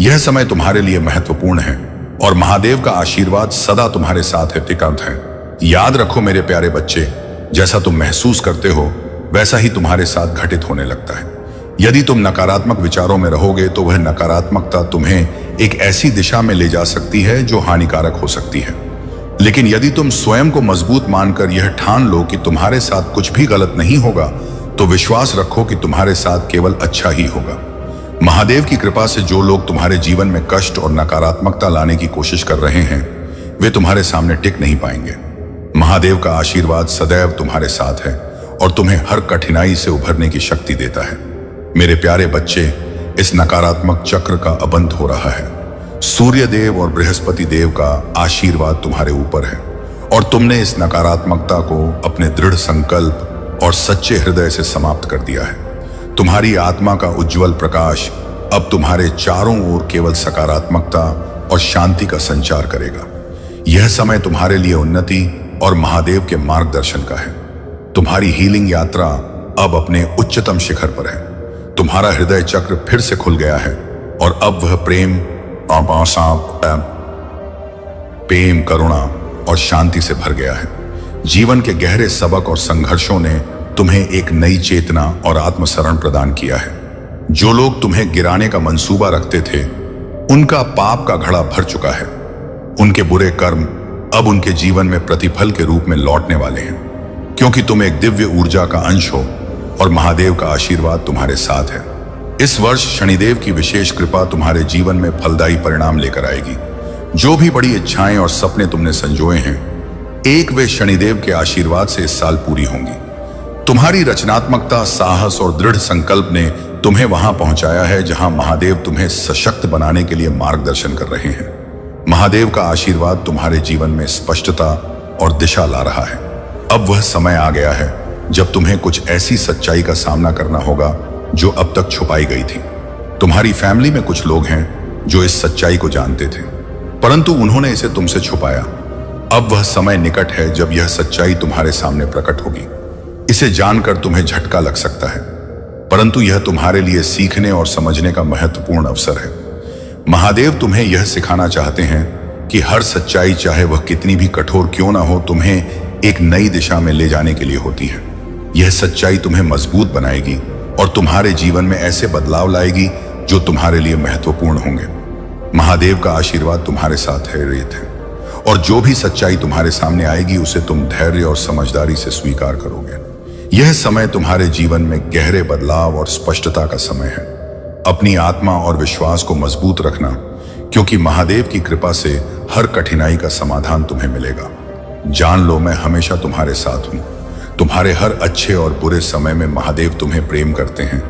यह समय तुम्हारे लिए महत्वपूर्ण है और महादेव का आशीर्वाद सदा तुम्हारे साथ है, टिकांत है। याद रखो मेरे प्यारे बच्चे, जैसा तुम महसूस करते हो वैसा ही तुम्हारे साथ घटित होने लगता है। यदि तुम नकारात्मक विचारों में रहोगे तो वह नकारात्मकता तुम्हें एक ऐसी दिशा में ले जा सकती है जो हानिकारक हो सकती है। लेकिन यदि तुम स्वयं को मजबूत मानकर यह ठान लो कि तुम्हारे साथ कुछ भी गलत नहीं होगा, तो विश्वास रखो कि तुम्हारे साथ केवल अच्छा ही होगा। महादेव की कृपा से जो लोग तुम्हारे जीवन में कष्ट और नकारात्मकता लाने की कोशिश कर रहे हैं, वे तुम्हारे सामने टिक नहीं पाएंगे। महादेव का आशीर्वाद सदैव तुम्हारे साथ है और तुम्हें हर कठिनाई से उभरने की शक्ति देता है। मेरे प्यारे बच्चे, इस नकारात्मक चक्र का अंत हो रहा है। सूर्य देव और बृहस्पति देव का आशीर्वाद तुम्हारे ऊपर है और तुमने इस नकारात्मकता को अपने दृढ़ संकल्प और सच्चे हृदय से समाप्त कर दिया है। तुम्हारी आत्मा का उज्जवल प्रकाश अब तुम्हारे चारों ओर केवल सकारात्मकता और शांति का संचार करेगा। यह समय तुम्हारे लिए उन्नति और महादेव के मार्गदर्शन का है। तुम्हारी हीलिंग यात्रा अब अपने उच्चतम शिखर पर है। तुम्हारा हृदय चक्र फिर से खुल गया है और अब वह प्रेम, करुणा और शांति से भर गया है। जीवन के गहरे सबक और संघर्षों ने तुम्हें एक नई चेतना और आत्मसरण प्रदान किया है। जो लोग तुम्हें गिराने का मंसूबा रखते थे, उनका पाप का घड़ा भर चुका है। उनके बुरे कर्म अब उनके जीवन में प्रतिफल के रूप में लौटने वाले हैं, क्योंकि तुम एक दिव्य ऊर्जा का अंश हो और महादेव का आशीर्वाद तुम्हारे साथ है। इस वर्ष शनिदेव की विशेष कृपा तुम्हारे जीवन में फलदायी परिणाम लेकर आएगी। जो भी बड़ी इच्छाएं और सपने तुमने संजोए हैं, एक वे शनिदेव के आशीर्वाद से इस साल पूरी होंगी। तुम्हारी रचनात्मकता, साहस और दृढ़ संकल्प ने तुम्हें वहां पहुंचाया है जहां महादेव तुम्हें सशक्त बनाने के लिए मार्गदर्शन कर रहे हैं। महादेव का आशीर्वाद तुम्हारे जीवन में स्पष्टता और दिशा ला रहा है। अब वह समय आ गया है जब तुम्हें कुछ ऐसी सच्चाई का सामना करना होगा जो अब तक छुपाई गई थी। तुम्हारी फैमिली में कुछ लोग हैं जो इस सच्चाई को जानते थे, परंतु उन्होंने इसे तुमसे छुपाया। अब वह समय निकट है जब यह सच्चाई तुम्हारे सामने प्रकट होगी। इसे जानकर तुम्हें झटका लग सकता है, परंतु यह तुम्हारे लिए सीखने और समझने का महत्वपूर्ण अवसर है। महादेव तुम्हें यह सिखाना चाहते हैं कि हर सच्चाई, चाहे वह कितनी भी कठोर क्यों ना हो, तुम्हें एक नई दिशा में ले जाने के लिए होती है। यह सच्चाई तुम्हें मजबूत बनाएगी और तुम्हारे जीवन में ऐसे बदलाव लाएगी जो तुम्हारे लिए महत्वपूर्ण होंगे। महादेव का आशीर्वाद तुम्हारे साथ है, रेत है, और जो भी सच्चाई तुम्हारे सामने आएगी उसे तुम धैर्य और समझदारी से स्वीकार करोगे। यह समय तुम्हारे जीवन में गहरे बदलाव और स्पष्टता का समय है। अपनी आत्मा और विश्वास को मजबूत रखना, क्योंकि महादेव की कृपा से हर कठिनाई का समाधान तुम्हें मिलेगा। जान लो, मैं हमेशा तुम्हारे साथ हूं। तुम्हारे हर अच्छे और बुरे समय में महादेव तुम्हें प्रेम करते हैं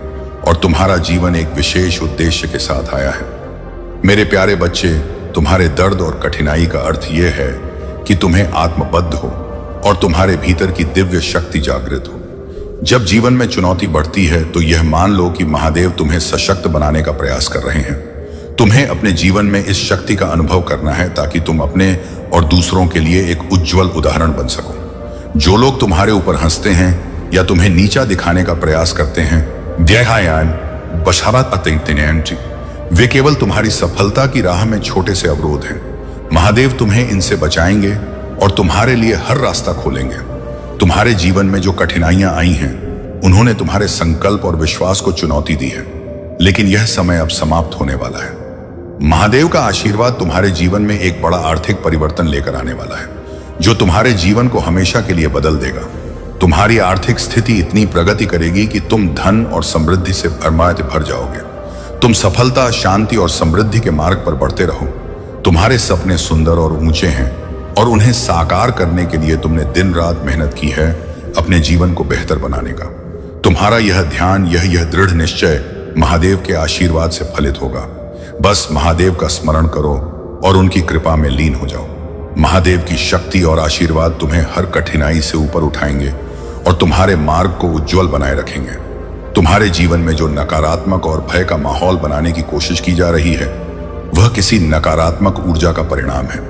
और तुम्हारा जीवन एक विशेष उद्देश्य के साथ आया है। मेरे प्यारे बच्चे, तुम्हारे दर्द और कठिनाई का अर्थ यह है कि तुम्हें आत्मबद्ध हो और तुम्हारे भीतर की दिव्य शक्ति जागृत हो। जब जीवन में चुनौती बढ़ती है तो यह मान लो कि महादेव तुम्हें सशक्त बनाने का प्रयास कर रहे हैं। तुम्हें अपने जीवन में इस शक्ति का अनुभव करना है ताकि तुम अपने और दूसरों के लिए एक उज्जवल उदाहरण बन सको। जो लोग तुम्हारे ऊपर हंसते हैं या तुम्हें नीचा दिखाने का प्रयास करते हैं, वे केवल तुम्हारी सफलता की राह में छोटे से अवरोध हैं। महादेव तुम्हें इनसे बचाएंगे और तुम्हारे लिए हर रास्ता खोलेंगे। तुम्हारे जीवन में जो कठिनाइयां आई हैं, उन्होंने तुम्हारे संकल्प और विश्वास को चुनौती दी है, लेकिन यह समय अब समाप्त होने वाला है। महादेव का आशीर्वाद तुम्हारे जीवन में एक बड़ा आर्थिक परिवर्तन लेकर आने वाला है, जो तुम्हारे जीवन को हमेशा के लिए बदल देगा। तुम्हारी आर्थिक स्थिति इतनी प्रगति करेगी कि तुम धन और समृद्धि से भर जाओगे। तुम सफलता, शांति और समृद्धि के मार्ग पर बढ़ते रहो। तुम्हारे सपने सुंदर और ऊंचे हैं और उन्हें साकार करने के लिए तुमने दिन रात मेहनत की है अपने जीवन को बेहतर बनाने का। तुम्हारा यह ध्यान, यह दृढ़ निश्चय महादेव के आशीर्वाद से फलित होगा। बस महादेव का स्मरण करो और उनकी कृपा में लीन हो जाओ। महादेव की शक्ति और आशीर्वाद तुम्हें हर कठिनाई से ऊपर उठाएंगे और तुम्हारे मार्ग को उज्जवल बनाए रखेंगे। तुम्हारे जीवन में जो नकारात्मक और भय का माहौल बनाने की कोशिश की जा रही है, वह किसी नकारात्मक ऊर्जा का परिणाम है।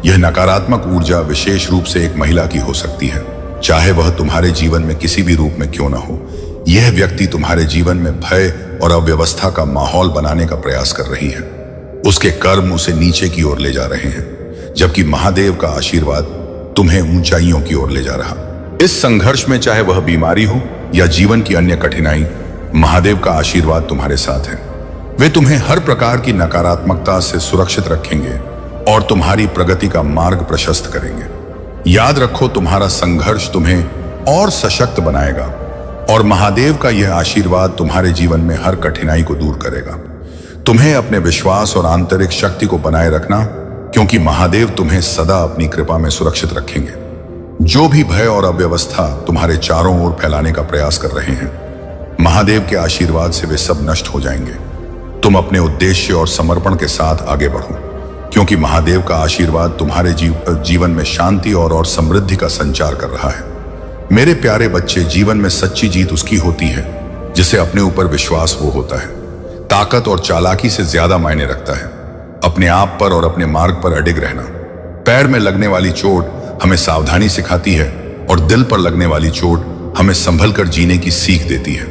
यह नकारात्मक ऊर्जा विशेष रूप से एक महिला की हो सकती है, चाहे वह तुम्हारे जीवन में किसी भी रूप में क्यों न हो। यह व्यक्ति तुम्हारे जीवन में भय और अव्यवस्था का माहौल बनाने का प्रयास कर रही है। उसके कर्म उसे नीचे की ओर ले जा रहे हैं, जबकि महादेव का आशीर्वाद तुम्हें ऊंचाइयों की ओर ले जा रहा। इस संघर्ष में चाहे वह बीमारी हो या जीवन की अन्य कठिनाई, महादेव का आशीर्वाद तुम्हारे साथ है। वे तुम्हें हर प्रकार की नकारात्मकता से सुरक्षित रखेंगे और तुम्हारी प्रगति का मार्ग प्रशस्त करेंगे। याद रखो, तुम्हारा संघर्ष तुम्हें और सशक्त बनाएगा और महादेव का यह आशीर्वाद तुम्हारे जीवन में हर कठिनाई को दूर करेगा। तुम्हें अपने विश्वास और आंतरिक शक्ति को बनाए रखना, क्योंकि महादेव तुम्हें सदा अपनी कृपा में सुरक्षित रखेंगे। जो भी भय और अव्यवस्था तुम्हारे चारों ओर फैलाने का प्रयास कर रहे हैं, महादेव के आशीर्वाद से वे सब नष्ट हो जाएंगे। तुम अपने उद्देश्य और समर्पण के साथ आगे बढ़ो, क्योंकि महादेव का आशीर्वाद तुम्हारे जीवन में शांति और समृद्धि का संचार कर रहा है। मेरे प्यारे बच्चे, जीवन में सच्ची जीत उसकी होती है जिसे अपने ऊपर विश्वास वो होता है। ताकत और चालाकी से ज्यादा मायने रखता है अपने आप पर और अपने मार्ग पर अडिग रहना। पैर में लगने वाली चोट हमें सावधानी सिखाती है और दिल पर लगने वाली चोट हमें संभल कर जीने की सीख देती है।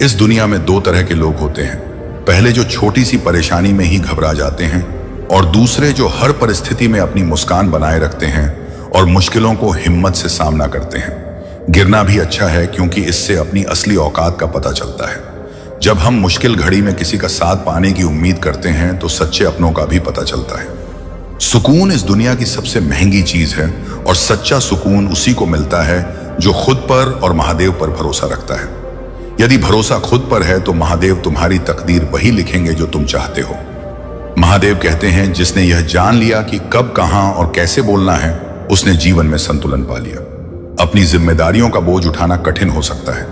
इस दुनिया में दो तरह के लोग होते हैं, पहले जो छोटी सी परेशानी में ही घबरा जाते हैं, और दूसरे जो हर परिस्थिति में अपनी मुस्कान बनाए रखते हैं और मुश्किलों को हिम्मत से सामना करते हैं। गिरना भी अच्छा है, क्योंकि इससे अपनी असली औकात का पता चलता है। जब हम मुश्किल घड़ी में किसी का साथ पाने की उम्मीद करते हैं, तो सच्चे अपनों का भी पता चलता है। सुकून इस दुनिया की सबसे महंगी चीज है और सच्चा सुकून उसी को मिलता है जो खुद पर और महादेव पर भरोसा रखता है। यदि भरोसा खुद पर है, तो महादेव तुम्हारी तकदीर वही लिखेंगे जो तुम चाहते हो। महादेव कहते हैं, जिसने यह जान लिया कि कब, कहां और कैसे बोलना है, उसने जीवन में संतुलन पा लिया। अपनी जिम्मेदारियों का बोझ उठाना कठिन हो सकता है,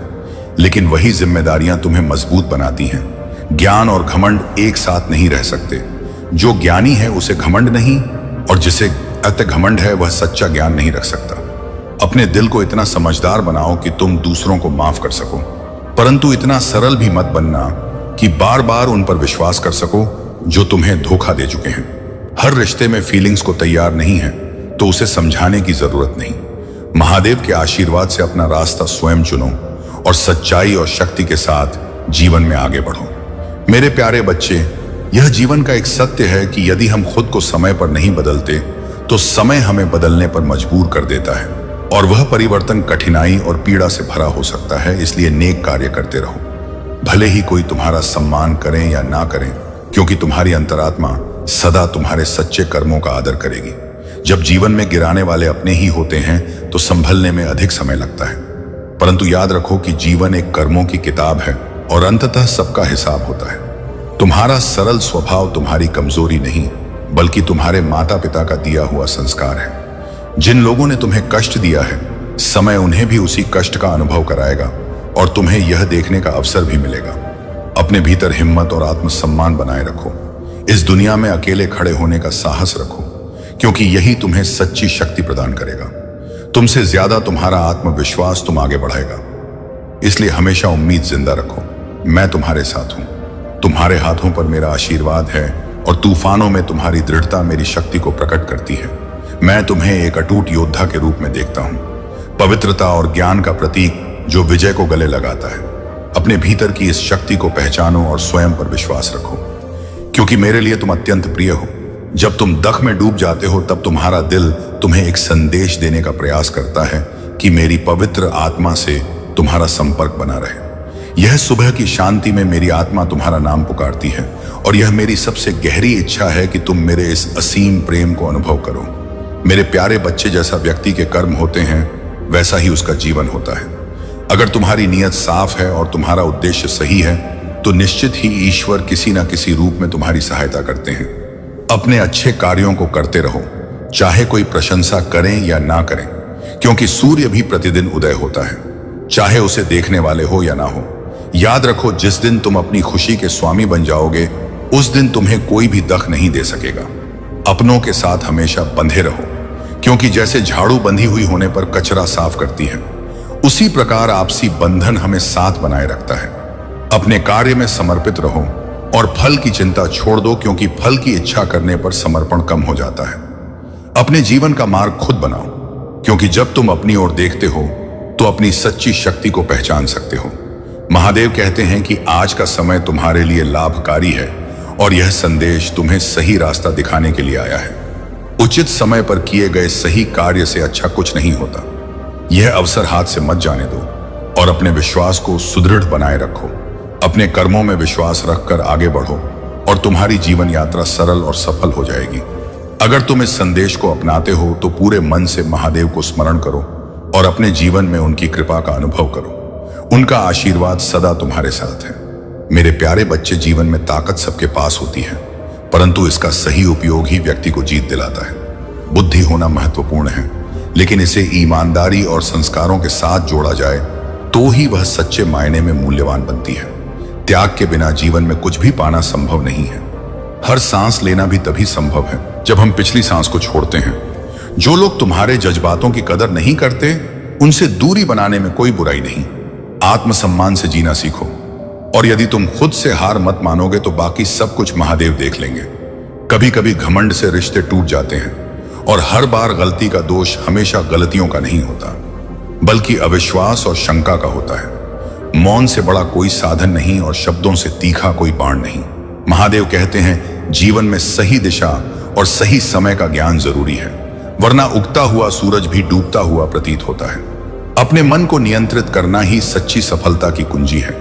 लेकिन वही जिम्मेदारियां तुम्हें मजबूत बनाती हैं। ज्ञान और घमंड एक साथ नहीं रह सकते। जो ज्ञानी है उसे घमंड नहीं, और जिसे अति घमंड है वह सच्चा ज्ञान नहीं रख सकता। अपने दिल को इतना समझदार बनाओ कि तुम दूसरों को माफ कर सको, परंतु इतना सरल भी मत बनना कि बार बार उन पर विश्वास कर सको जो तुम्हें धोखा दे चुके हैं। हर रिश्ते में फीलिंग्स को तैयार नहीं है तो उसे समझाने की जरूरत नहीं। महादेव के आशीर्वाद से अपना रास्ता स्वयं चुनो और सच्चाई और शक्ति के साथ जीवन में आगे बढ़ो। मेरे प्यारे बच्चे, यह जीवन का एक सत्य है कि यदि हम खुद को समय पर नहीं बदलते, तो समय हमें बदलने पर मजबूर कर देता है, और वह परिवर्तन कठिनाई और पीड़ा से भरा हो सकता है। इसलिए नेक कार्य करते रहो, भले ही कोई तुम्हारा सम्मान करें या ना करें, क्योंकि तुम्हारी अंतरात्मा सदा तुम्हारे सच्चे कर्मों का आदर करेगी। जब जीवन में गिराने वाले अपने ही होते हैं, तो संभलने में अधिक समय लगता है, परंतु याद रखो कि जीवन एक कर्मों की किताब है और अंततः सबका हिसाब होता है। तुम्हारा सरल स्वभाव तुम्हारी कमजोरी नहीं, बल्कि तुम्हारे माता पिता का दिया हुआ संस्कार है। जिन लोगों ने तुम्हें कष्ट दिया है, समय उन्हें भी उसी कष्ट का अनुभव कराएगा और तुम्हें यह देखने का अवसर भी मिलेगा। अपने भीतर हिम्मत और आत्मसम्मान बनाए रखो। इस दुनिया में अकेले खड़े होने का साहस रखो, क्योंकि यही तुम्हें सच्ची शक्ति प्रदान करेगा। तुमसे ज्यादा तुम्हारा आत्मविश्वास तुम आगे बढ़ाएगा। इसलिए हमेशा उम्मीद जिंदा रखो। मैं तुम्हारे साथ हूं। तुम्हारे हाथों पर मेरा आशीर्वाद है और तूफानों में तुम्हारी दृढ़ता मेरी शक्ति को प्रकट करती है। मैं तुम्हें एक अटूट योद्धा के रूप में देखता हूं, पवित्रता और ज्ञान का प्रतीक जो विजय को गले लगाता है। अपने भीतर की इस शक्ति को पहचानो और स्वयं पर विश्वास रखो। क्योंकि मेरे लिए तुम अत्यंत प्रिय हो। जब तुम दख में डूब जाते हो तब तुम्हारा दिल तुम्हें एक संदेश देने का प्रयास करता है कि मेरी पवित्र आत्मा से तुम्हारा संपर्क बना रहे। यह सुबह की शांति में मेरी आत्मा तुम्हारा नाम पुकारती है और यह मेरी सबसे गहरी इच्छा है कि तुम मेरे इस असीम प्रेम को अनुभव करो। मेरे प्यारे बच्चे, जैसा व्यक्ति के कर्म होते हैं वैसा ही उसका जीवन होता है। अगर तुम्हारी नीयत साफ है और तुम्हारा उद्देश्य सही है तो निश्चित ही ईश्वर किसी न किसी रूप में तुम्हारी सहायता करते हैं। अपने अच्छे कार्यों को करते रहो, चाहे कोई प्रशंसा करें या ना करें, क्योंकि सूर्य भी प्रतिदिन उदय होता है, चाहे उसे देखने वाले हो या ना हो। याद रखो, जिस दिन तुम अपनी खुशी के स्वामी बन जाओगे उस दिन तुम्हें कोई भी दख नहीं दे सकेगा। अपनों के साथ हमेशा बंधे रहो, क्योंकि जैसे झाड़ू बंधी हुई होने पर कचरा साफ करती है, उसी प्रकार आपसी बंधन हमें साथ बनाए रखता है। अपने कार्य में समर्पित रहो और फल की चिंता छोड़ दो, क्योंकि फल की इच्छा करने पर समर्पण कम हो जाता है। अपने जीवन का मार्ग खुद बनाओ, क्योंकि जब तुम अपनी ओर देखते हो तो अपनी सच्ची शक्ति को पहचान सकते हो। महादेव कहते हैं कि आज का समय तुम्हारे लिए लाभकारी है और यह संदेश तुम्हें सही रास्ता दिखाने के लिए आया है। उचित समय पर किए गए सही कार्य से अच्छा कुछ नहीं होता। यह अवसर हाथ से मत जाने दो और अपने विश्वास को सुदृढ़ बनाए रखो। अपने कर्मों में विश्वास रखकर आगे बढ़ो और तुम्हारी जीवन यात्रा सरल और सफल हो जाएगी। अगर तुम इस संदेश को अपनाते हो तो पूरे मन से महादेव को स्मरण करो और अपने जीवन में उनकी कृपा का अनुभव करो। उनका आशीर्वाद सदा तुम्हारे साथ है। मेरे प्यारे बच्चे, जीवन में ताकत सबके पास होती है, परंतु इसका सही उपयोग ही व्यक्ति को जीत दिलाता है। बुद्धि होना महत्वपूर्ण है, लेकिन इसे ईमानदारी और संस्कारों के साथ जोड़ा जाए तो ही वह सच्चे मायने में मूल्यवान बनती है। त्याग के बिना जीवन में कुछ भी पाना संभव नहीं है। हर सांस लेना भी तभी संभव है जब हम पिछली सांस को छोड़ते हैं। जो लोग तुम्हारे जज्बातों की कदर नहीं करते, उनसे दूरी बनाने में कोई बुराई नहीं। आत्मसम्मान से जीना सीखो, और यदि तुम खुद से हार मत मानोगे तो बाकी सब कुछ महादेव देख लेंगे। कभी कभी घमंड से रिश्ते टूट जाते हैं, और हर बार गलती का दोष हमेशा गलतियों का नहीं होता, बल्कि अविश्वास और शंका का होता है। मौन से बड़ा कोई साधन नहीं और शब्दों से तीखा कोई बाण नहीं। महादेव कहते हैं, जीवन में सही दिशा और सही समय का ज्ञान जरूरी है, वरना उगता हुआ सूरज भी डूबता हुआ प्रतीत होता है। अपने मन को नियंत्रित करना ही सच्ची सफलता की कुंजी है,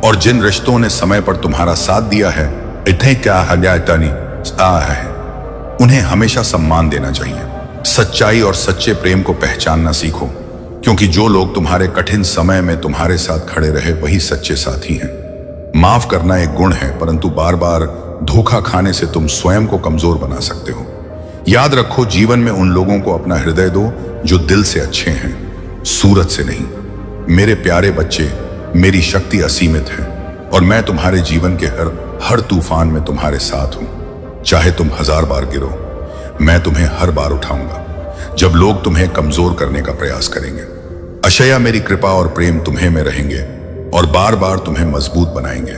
और जिन रिश्तों ने समय पर तुम्हारा साथ दिया है, इतने क्या है, उन्हें हमेशा सम्मान देना चाहिए। सच्चाई और सच्चे प्रेम को पहचानना सीखो, क्योंकि जो लोग तुम्हारे कठिन समय में तुम्हारे साथ खड़े रहे वही सच्चे साथी हैं। माफ करना एक गुण है, परंतु बार बार धोखा खाने से तुम स्वयं को कमजोर बना सकते हो। याद रखो, जीवन में उन लोगों को अपना हृदय दो जो दिल से अच्छे हैं, सूरत से नहीं। मेरे प्यारे बच्चे, मेरी शक्ति असीमित है और मैं तुम्हारे जीवन के हर तूफान में तुम्हारे साथ हूं। चाहे तुम 1000 बार गिरो, मैं तुम्हें हर बार उठाऊंगा जब लोग तुम्हें कमजोर करने का प्रयास करेंगे। अशया, मेरी कृपा और प्रेम तुम्हें में रहेंगे और बार बार तुम्हें मजबूत बनाएंगे।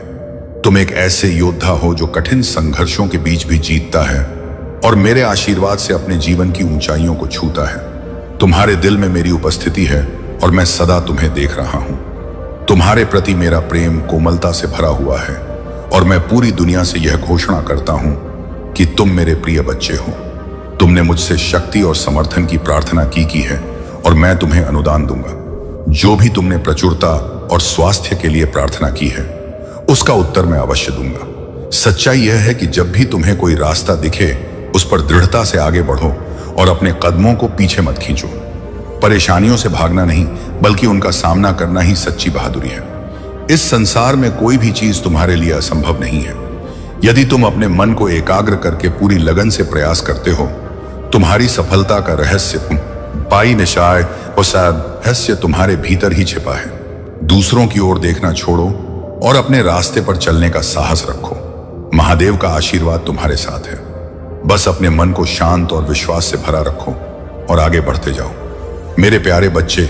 तुम एक ऐसे योद्धा हो जो कठिन संघर्षों के बीच भी जीतता है और मेरे आशीर्वाद से अपने जीवन की ऊंचाइयों को छूता है। तुम्हारे दिल में मेरी उपस्थिति है और मैं सदा तुम्हें देख रहा हूं। तुम्हारे प्रति मेरा प्रेम कोमलता से भरा हुआ है और मैं पूरी दुनिया से यह घोषणा करता हूं कि तुम मेरे प्रिय बच्चे हो। तुमने मुझसे शक्ति और समर्थन की प्रार्थना की है और मैं तुम्हें अनुदान दूंगा। जो भी तुमने प्रचुरता और स्वास्थ्य के लिए प्रार्थना की है, उसका उत्तर मैं अवश्य दूंगा। सच्चाई यह है कि जब भी तुम्हें कोई रास्ता दिखे, उस पर दृढ़ता से आगे बढ़ो और अपने कदमों को पीछे मत खींचो। परेशानियों से भागना नहीं, बल्कि उनका सामना करना ही सच्ची बहादुरी है। इस संसार में कोई भी चीज तुम्हारे लिए असंभव नहीं है। यदि तुम अपने मन को एकाग्र करके पूरी लगन से प्रयास करते हो, तुम्हारी सफलता का रहस्य पाई निशाय और रहस्य तुम्हारे भीतर ही छिपा है। दूसरों की ओर देखना छोड़ो और अपने रास्ते पर चलने का साहस रखो। महादेव का आशीर्वाद तुम्हारे साथ है। बस अपने मन को शांत और विश्वास से भरा रखो और आगे बढ़ते जाओ। मेरे प्यारे बच्चे,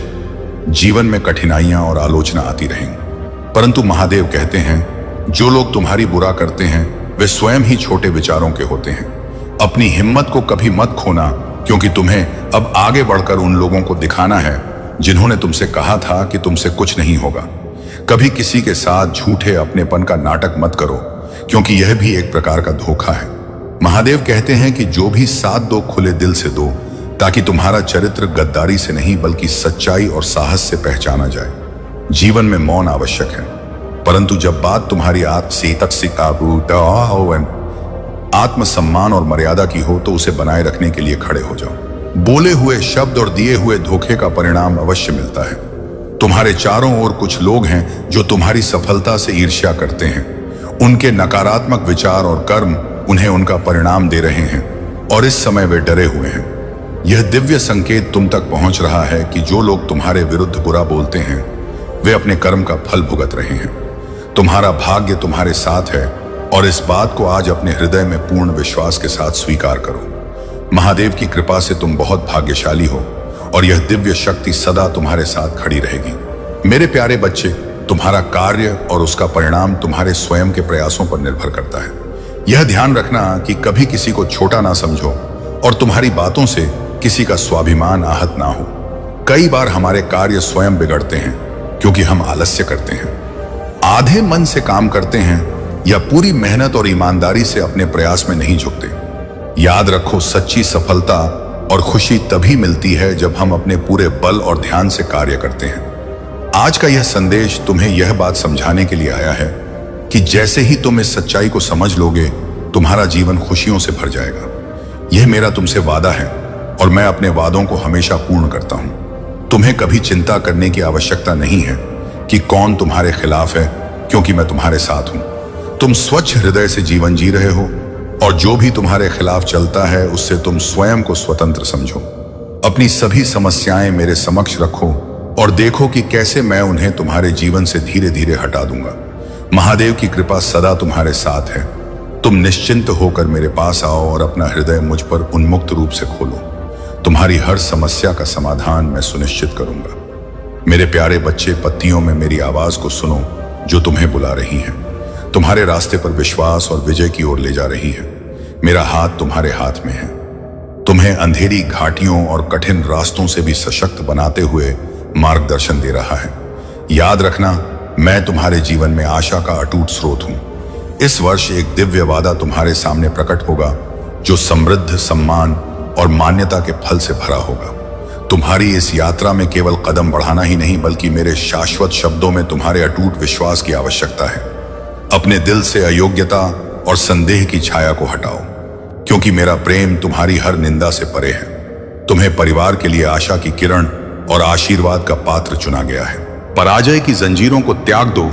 जीवन में कठिनाइयां और आलोचना आती रहेंगी, परंतु महादेव कहते हैं, जो लोग तुम्हारी बुरा करते हैं वे स्वयं ही छोटे विचारों के होते हैं। अपनी हिम्मत को कभी मत खोना, क्योंकि तुम्हें अब आगे बढ़कर उन लोगों को दिखाना है जिन्होंने तुमसे कहा था कि तुमसे कुछ नहीं होगा। कभी किसी के साथ झूठे अपनेपन का नाटक मत करो, क्योंकि यह भी एक प्रकार का धोखा है। महादेव कहते हैं कि जो भी साथ दो खुले दिल से दो, ताकि तुम्हारा चरित्र गद्दारी से नहीं बल्कि सच्चाई और साहस से पहचाना जाए। जीवन में मौन आवश्यक है, परंतु जब बात तुम्हारी आत्मसम्मान और मर्यादा की हो तो उसे बनाए रखने के लिए खड़े हो जाओ। बोले हुए शब्द और दिए हुए धोखे का परिणाम अवश्य मिलता है। तुम्हारे चारों ओर कुछ लोग हैं जो तुम्हारी सफलता से ईर्ष्या करते हैं। उनके नकारात्मक विचार और कर्म उन्हें उनका परिणाम दे रहे हैं और इस समय वे डरे हुए हैं। यह दिव्य संकेत तुम तक पहुंच रहा है कि जो लोग तुम्हारे विरुद्ध बुरा बोलते हैं वे अपने कर्म का फल भुगत रहे हैं। तुम्हारा भाग्य तुम्हारे साथ है और इस बात को आज अपने हृदय में पूर्ण विश्वास के साथ स्वीकार करो। महादेव की कृपा से तुम बहुत भाग्यशाली हो और यह दिव्य शक्ति सदा तुम्हारे साथ खड़ी रहेगी। मेरे प्यारे बच्चे, तुम्हारा कार्य और उसका परिणाम तुम्हारे स्वयं के प्रयासों पर निर्भर करता है। यह ध्यान रखना कि कभी किसी को छोटा ना समझो और तुम्हारी बातों से किसी का स्वाभिमान आहत ना हो। कई बार हमारे कार्य स्वयं बिगड़ते हैं क्योंकि हम आलस्य करते हैं, आधे मन से काम करते हैं या पूरी मेहनत और ईमानदारी से अपने प्रयास में नहीं झुकते। याद रखो, सच्ची सफलता और खुशी तभी मिलती है जब हम अपने पूरे बल और ध्यान से कार्य करते हैं। आज का यह संदेश तुम्हें यह बात समझाने के लिए आया है कि जैसे ही तुम इस सच्चाई को समझ लोगे, तुम्हारा जीवन खुशियों से भर जाएगा। यह मेरा तुमसे वादा है और मैं अपने वादों को हमेशा पूर्ण करता हूं। तुम्हें कभी चिंता करने की आवश्यकता नहीं है कि कौन तुम्हारे खिलाफ है, क्योंकि मैं तुम्हारे साथ हूं। तुम स्वच्छ हृदय से जीवन जी रहे हो और जो भी तुम्हारे खिलाफ चलता है उससे तुम स्वयं को स्वतंत्र समझो। अपनी सभी समस्याएं मेरे समक्ष रखो और देखो कि कैसे मैं उन्हें तुम्हारे जीवन से धीरे धीरे हटा दूंगा। महादेव की कृपा सदा तुम्हारे साथ है। तुम निश्चिंत होकर मेरे पास आओ और अपना हृदय मुझ पर उन्मुक्त रूप से खोलो। तुम्हारी हर समस्या का समाधान मैं सुनिश्चित करूंगा। मेरे प्यारे बच्चे, पत्तियों में मेरी आवाज को सुनो जो तुम्हें बुला रही है, तुम्हारे रास्ते पर विश्वास और विजय की ओर ले जा रही है। मेरा हाथ तुम्हारे हाथ में है, तुम्हें अंधेरी घाटियों और कठिन रास्तों से भी सशक्त बनाते हुए मार्गदर्शन दे रहा है। याद रखना, मैं तुम्हारे जीवन में आशा का अटूट स्रोत हूं। इस वर्ष एक दिव्य वादा तुम्हारे सामने प्रकट होगा जो समृद्ध, सम्मान और मान्यता के फल से भरा होगा। तुम्हारी इस यात्रा में केवल कदम बढ़ाना ही नहीं बल्कि मेरे शाश्वत शब्दों में तुम्हारे अटूट विश्वास की आवश्यकता है। अपने दिल से अयोग्यता और संदेह की छाया को हटाओ, क्योंकि मेरा प्रेम तुम्हारी हर निंदा से परे है। तुम्हें परिवार के लिए आशा की किरण और आशीर्वाद का पात्र चुना गया है। पराजय की जंजीरों को त्याग दो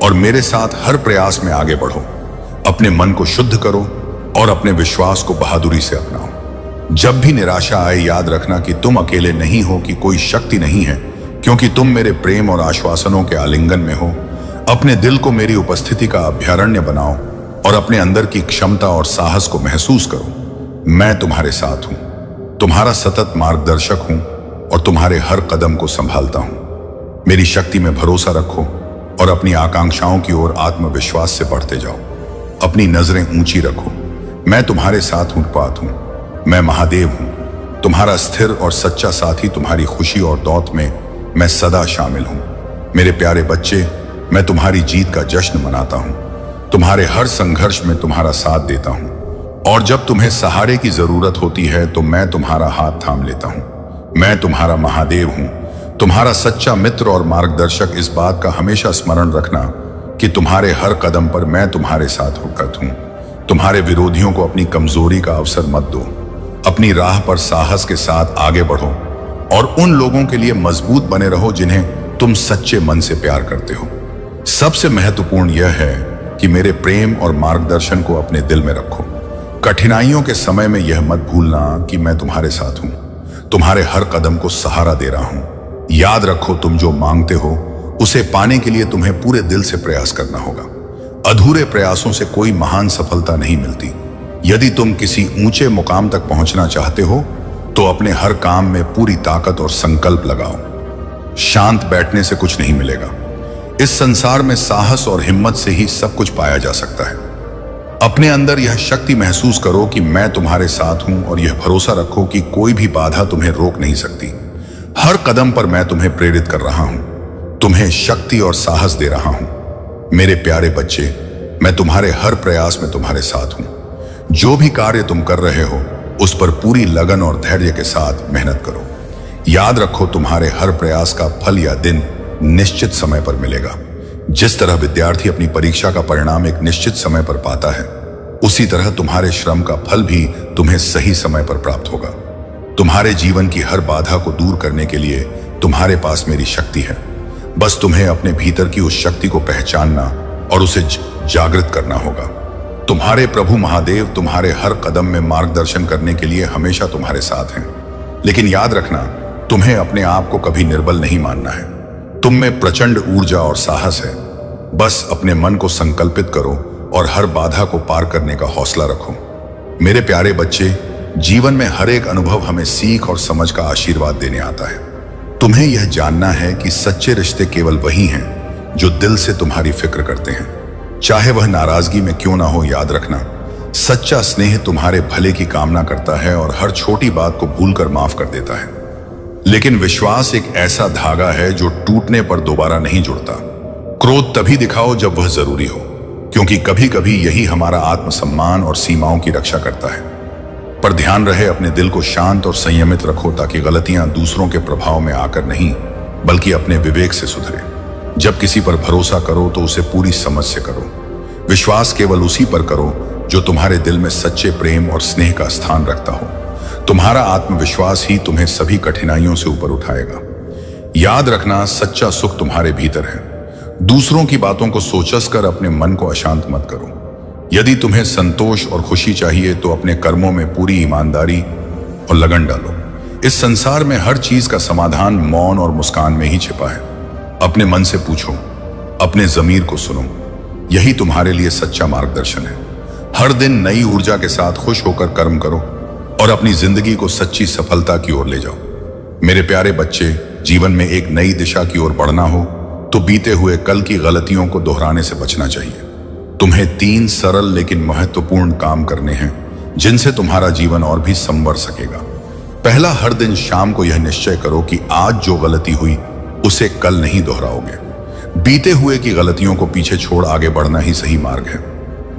और मेरे साथ हर प्रयास में आगे बढ़ो। अपने मन को शुद्ध करो और अपने विश्वास को बहादुरी से अपनाओ। जब भी निराशा आए, याद रखना कि तुम अकेले नहीं हो, कि कोई शक्ति नहीं है, क्योंकि तुम मेरे प्रेम और आश्वासनों के आलिंगन में हो। अपने दिल को मेरी उपस्थिति का अभयारण्य बनाओ और अपने अंदर की क्षमता और साहस को महसूस करो। मैं तुम्हारे साथ हूं, तुम्हारा सतत मार्गदर्शक हूं और तुम्हारे हर कदम को संभालता हूं। मेरी शक्ति में भरोसा रखो और अपनी आकांक्षाओं की ओर आत्मविश्वास से बढ़ते जाओ। अपनी नजरें ऊंची रखो, मैं तुम्हारे साथ उत्पात हूं। मैं महादेव हूं, तुम्हारा स्थिर और सच्चा साथी। तुम्हारी खुशी और दौत में मैं सदा शामिल हूं। मेरे प्यारे बच्चे, मैं तुम्हारी जीत का जश्न मनाता हूं। तुम्हारे हर संघर्ष में तुम्हारा साथ देता हूं और जब तुम्हें सहारे की जरूरत होती है तो मैं तुम्हारा हाथ थाम लेता हूं। मैं तुम्हारा महादेव हूं, तुम्हारा सच्चा मित्र और मार्गदर्शक। इस बात का हमेशा स्मरण रखना कि तुम्हारे हर कदम पर मैं तुम्हारे साथ उपस्थित हूं। तुम्हारे विरोधियों को अपनी कमजोरी का अवसर मत दो। अपनी राह पर साहस के साथ आगे बढ़ो और उन लोगों के लिए मजबूत बने रहो जिन्हें तुम सच्चे मन से प्यार करते हो। सबसे महत्वपूर्ण यह है कि मेरे प्रेम और मार्गदर्शन को अपने दिल में रखो। कठिनाइयों के समय में यह मत भूलना कि मैं तुम्हारे साथ हूं, तुम्हारे हर कदम को सहारा दे रहा हूं। याद रखो, तुम जो मांगते हो उसे पाने के लिए तुम्हें पूरे दिल से प्रयास करना होगा। अधूरे प्रयासों से कोई महान सफलता नहीं मिलती। यदि तुम किसी ऊंचे मुकाम तक पहुंचना चाहते हो तो अपने हर काम में पूरी ताकत और संकल्प लगाओ। शांत बैठने से कुछ नहीं मिलेगा। इस संसार में साहस और हिम्मत से ही सब कुछ पाया जा सकता है। अपने अंदर यह शक्ति महसूस करो कि मैं तुम्हारे साथ हूं और यह भरोसा रखो कि कोई भी बाधा तुम्हें रोक नहीं सकती। हर कदम पर मैं तुम्हें प्रेरित कर रहा हूं, तुम्हें शक्ति और साहस दे रहा हूं। मेरे प्यारे बच्चे, मैं तुम्हारे हर प्रयास में तुम्हारे साथ हूं। जो भी कार्य तुम कर रहे हो उस पर पूरी लगन और धैर्य के साथ मेहनत करो। याद रखो, तुम्हारे हर प्रयास का फल या दिन निश्चित समय पर मिलेगा। जिस तरह विद्यार्थी अपनी परीक्षा का परिणाम एक निश्चित समय पर पाता है, उसी तरह तुम्हारे श्रम का फल भी तुम्हें सही समय पर प्राप्त होगा। तुम्हारे जीवन की हर बाधा को दूर करने के लिए तुम्हारे पास मेरी शक्ति है। बस तुम्हें अपने भीतर की उस शक्ति को पहचानना और उसे जागृत करना होगा। तुम्हारे प्रभु महादेव तुम्हारे हर कदम में मार्गदर्शन करने के लिए हमेशा तुम्हारे साथ हैं। लेकिन याद रखना, तुम्हें अपने आप को कभी निर्बल नहीं मानना है। तुम में प्रचंड ऊर्जा और साहस है। बस अपने मन को संकल्पित करो और हर बाधा को पार करने का हौसला रखो। मेरे प्यारे बच्चे, जीवन में हर एक अनुभव हमें सीख और समझ का आशीर्वाद देने आता है। तुम्हें यह जानना है कि सच्चे रिश्ते केवल वही हैं जो दिल से तुम्हारी फिक्र करते हैं, चाहे वह नाराजगी में क्यों ना हो। याद रखना, सच्चा स्नेह तुम्हारे भले की कामना करता है और हर छोटी बात को भूलकर माफ कर देता है। लेकिन विश्वास एक ऐसा धागा है जो टूटने पर दोबारा नहीं जुड़ता। क्रोध तभी दिखाओ जब वह जरूरी हो, क्योंकि कभी कभी यही हमारा आत्मसम्मान और सीमाओं की रक्षा करता है। पर ध्यान रहे, अपने दिल को शांत और संयमित रखो ताकि गलतियां दूसरों के प्रभाव में आकर नहीं, बल्कि अपने विवेक से सुधरे। जब किसी पर भरोसा करो तो उसे पूरी समझ से करो। विश्वास केवल उसी पर करो जो तुम्हारे दिल में सच्चे प्रेम और स्नेह का स्थान रखता हो। तुम्हारा आत्मविश्वास ही तुम्हें सभी कठिनाइयों से ऊपर उठाएगा। याद रखना, सच्चा सुख तुम्हारे भीतर है। दूसरों की बातों को सोचस कर अपने मन को अशांत मत करो। यदि तुम्हें संतोष और खुशी चाहिए तो अपने कर्मों में पूरी ईमानदारी और लगन डालो। इस संसार में हर चीज का समाधान मौन और मुस्कान में ही छिपा है। अपने मन से पूछो, अपने जमीर को सुनो, यही तुम्हारे लिए सच्चा मार्गदर्शन है। हर दिन नई ऊर्जा के साथ खुश होकर कर्म करो और अपनी जिंदगी को सच्ची सफलता की ओर ले जाओ। मेरे प्यारे बच्चे, जीवन में एक नई दिशा की ओर बढ़ना हो तो बीते हुए कल की गलतियों को दोहराने से बचना चाहिए। तुम्हें 3 सरल लेकिन महत्वपूर्ण काम करने हैं जिनसे तुम्हारा जीवन और भी संवर सकेगा। पहला, हर दिन शाम को यह निश्चय करो कि आज जो गलती हुई उसे कल नहीं दोहराओगे। बीते हुए की गलतियों को पीछे छोड़ आगे बढ़ना ही सही मार्ग है।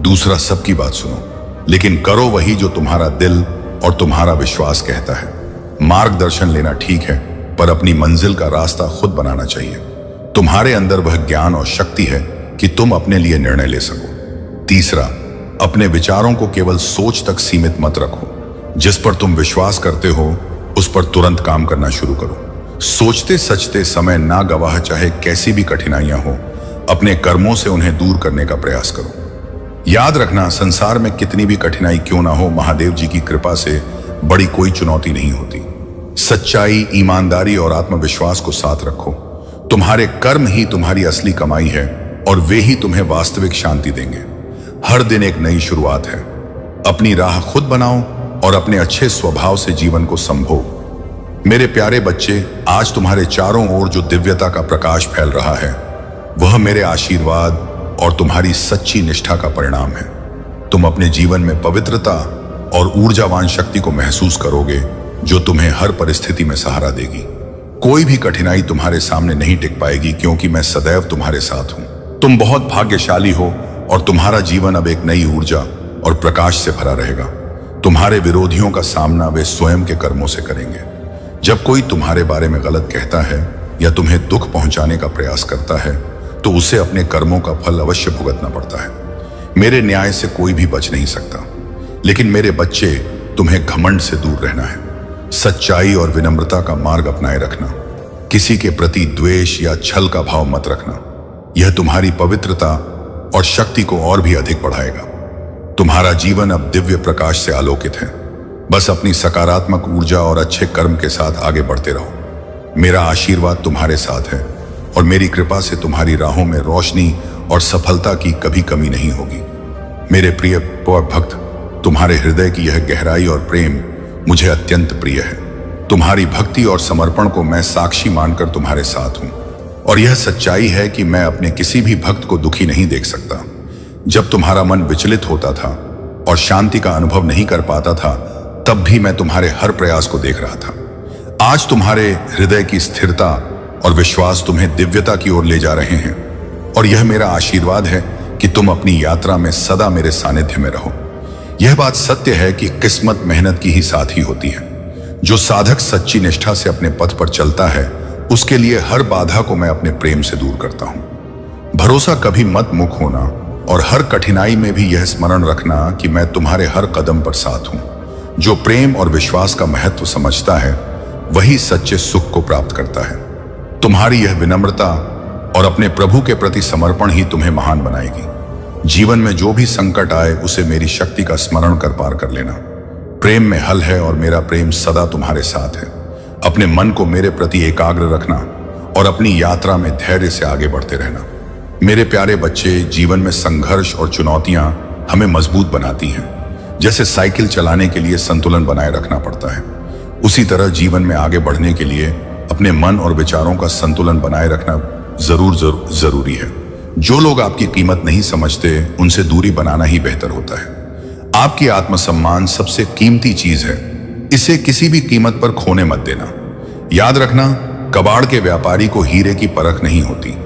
दूसरा, सबकी बात सुनो, लेकिन करो वही जो तुम्हारा दिल और तुम्हारा विश्वास कहता है। मार्गदर्शन लेना ठीक है, पर अपनी मंजिल का रास्ता खुद बनाना चाहिए। तुम्हारे अंदर वह ज्ञान और शक्ति है कि तुम अपने लिए निर्णय ले सको। तीसरा, अपने विचारों को केवल सोच तक सीमित मत रखो। जिस पर तुम विश्वास करते हो उस पर तुरंत काम करना शुरू करो। सोचते सचते समय ना गवाह, चाहे कैसी भी कठिनाइयां हो, अपने कर्मों से उन्हें दूर करने का प्रयास करो। याद रखना, संसार में कितनी भी कठिनाई क्यों ना हो, महादेव जी की कृपा से बड़ी कोई चुनौती नहीं होती। सच्चाई, ईमानदारी और आत्मविश्वास को साथ रखो। तुम्हारे कर्म ही तुम्हारी असली कमाई है और वे ही तुम्हें वास्तविक शांति देंगे। हर दिन एक नई शुरुआत है। अपनी राह खुद बनाओ और अपने अच्छे स्वभाव से जीवन को संभो। मेरे प्यारे बच्चे, आज तुम्हारे चारों ओर जो दिव्यता का प्रकाश फैल रहा है वह मेरे आशीर्वाद और तुम्हारी सच्ची निष्ठा का परिणाम है। तुम अपने जीवन में पवित्रता और ऊर्जावान शक्ति को महसूस करोगे जो तुम्हें हर परिस्थिति में सहारा देगी। कोई भी कठिनाई तुम्हारे सामने नहीं टिक पाएगी, क्योंकि मैं सदैव तुम्हारे साथ हूं। तुम बहुत भाग्यशाली हो और तुम्हारा जीवन अब एक नई ऊर्जा और प्रकाश से भरा रहेगा। तुम्हारे विरोधियों का सामना वे स्वयं के कर्मों से करेंगे। जब कोई तुम्हारे बारे में गलत कहता है या तुम्हें दुख पहुंचाने का प्रयास करता है तो उसे अपने कर्मों का फल अवश्य भुगतना पड़ता है। मेरे न्याय से कोई भी बच नहीं सकता। लेकिन मेरे बच्चे, तुम्हें घमंड से दूर रहना है। सच्चाई और विनम्रता का मार्ग अपनाए रखना। किसी के प्रति द्वेष या छल का भाव मत रखना। यह तुम्हारी पवित्रता और शक्ति को और भी अधिक बढ़ाएगा। तुम्हारा जीवन अब दिव्य प्रकाश से आलोकित है। बस अपनी सकारात्मक ऊर्जा और अच्छे कर्म के साथ आगे बढ़ते रहो। मेरा आशीर्वाद तुम्हारे साथ है और मेरी कृपा से तुम्हारी राहों में रोशनी और सफलता की कभी कमी नहीं होगी। मेरे प्रिय भक्त, तुम्हारे हृदय की यह गहराई और प्रेम मुझे अत्यंत प्रिय है। तुम्हारी भक्ति और समर्पण को मैं साक्षी मानकर तुम्हारे साथ हूं और यह सच्चाई है कि मैं अपने किसी भी भक्त को दुखी नहीं देख सकता। जब तुम्हारा मन विचलित होता था और शांति का अनुभव नहीं कर पाता था, तब भी मैं तुम्हारे हर प्रयास को देख रहा था। आज तुम्हारे हृदय की स्थिरता और विश्वास तुम्हें दिव्यता की ओर ले जा रहे हैं और यह मेरा आशीर्वाद है कि तुम अपनी यात्रा में सदा मेरे सानिध्य में रहो। यह बात सत्य है कि किस्मत मेहनत की ही साथी होती है। जो साधक सच्ची निष्ठा से अपने पथ पर चलता है, उसके लिए हर बाधा को मैं अपने प्रेम से दूर करता हूं। भरोसा कभी मत मुख होना और हर कठिनाई में भी यह स्मरण रखना कि मैं तुम्हारे हर कदम पर साथ हूं। जो प्रेम और विश्वास का महत्व समझता है, वही सच्चे सुख को प्राप्त करता है। तुम्हारी यह विनम्रता और अपने प्रभु के प्रति समर्पण ही तुम्हें महान बनाएगी। जीवन में जो भी संकट आए, उसे मेरी शक्ति का स्मरण कर पार कर लेना। प्रेम में हल है और मेरा प्रेम सदा तुम्हारे साथ है। अपने मन को मेरे प्रति एकाग्र रखना और अपनी यात्रा में धैर्य से आगे बढ़ते रहना। मेरे प्यारे बच्चे, जीवन में संघर्ष और चुनौतियां हमें मजबूत बनाती हैं। जैसे साइकिल चलाने के लिए संतुलन बनाए रखना पड़ता है, उसी तरह जीवन में आगे बढ़ने के लिए अपने मन और विचारों का संतुलन बनाए रखना जरूरी है। जो लोग आपकी कीमत नहीं समझते, उनसे दूरी बनाना ही बेहतर होता है। आपकी आत्मसम्मान सबसे कीमती चीज है, इसे किसी भी कीमत पर खोने मत देना। याद रखना, कबाड़ के व्यापारी को हीरे की परख नहीं होती।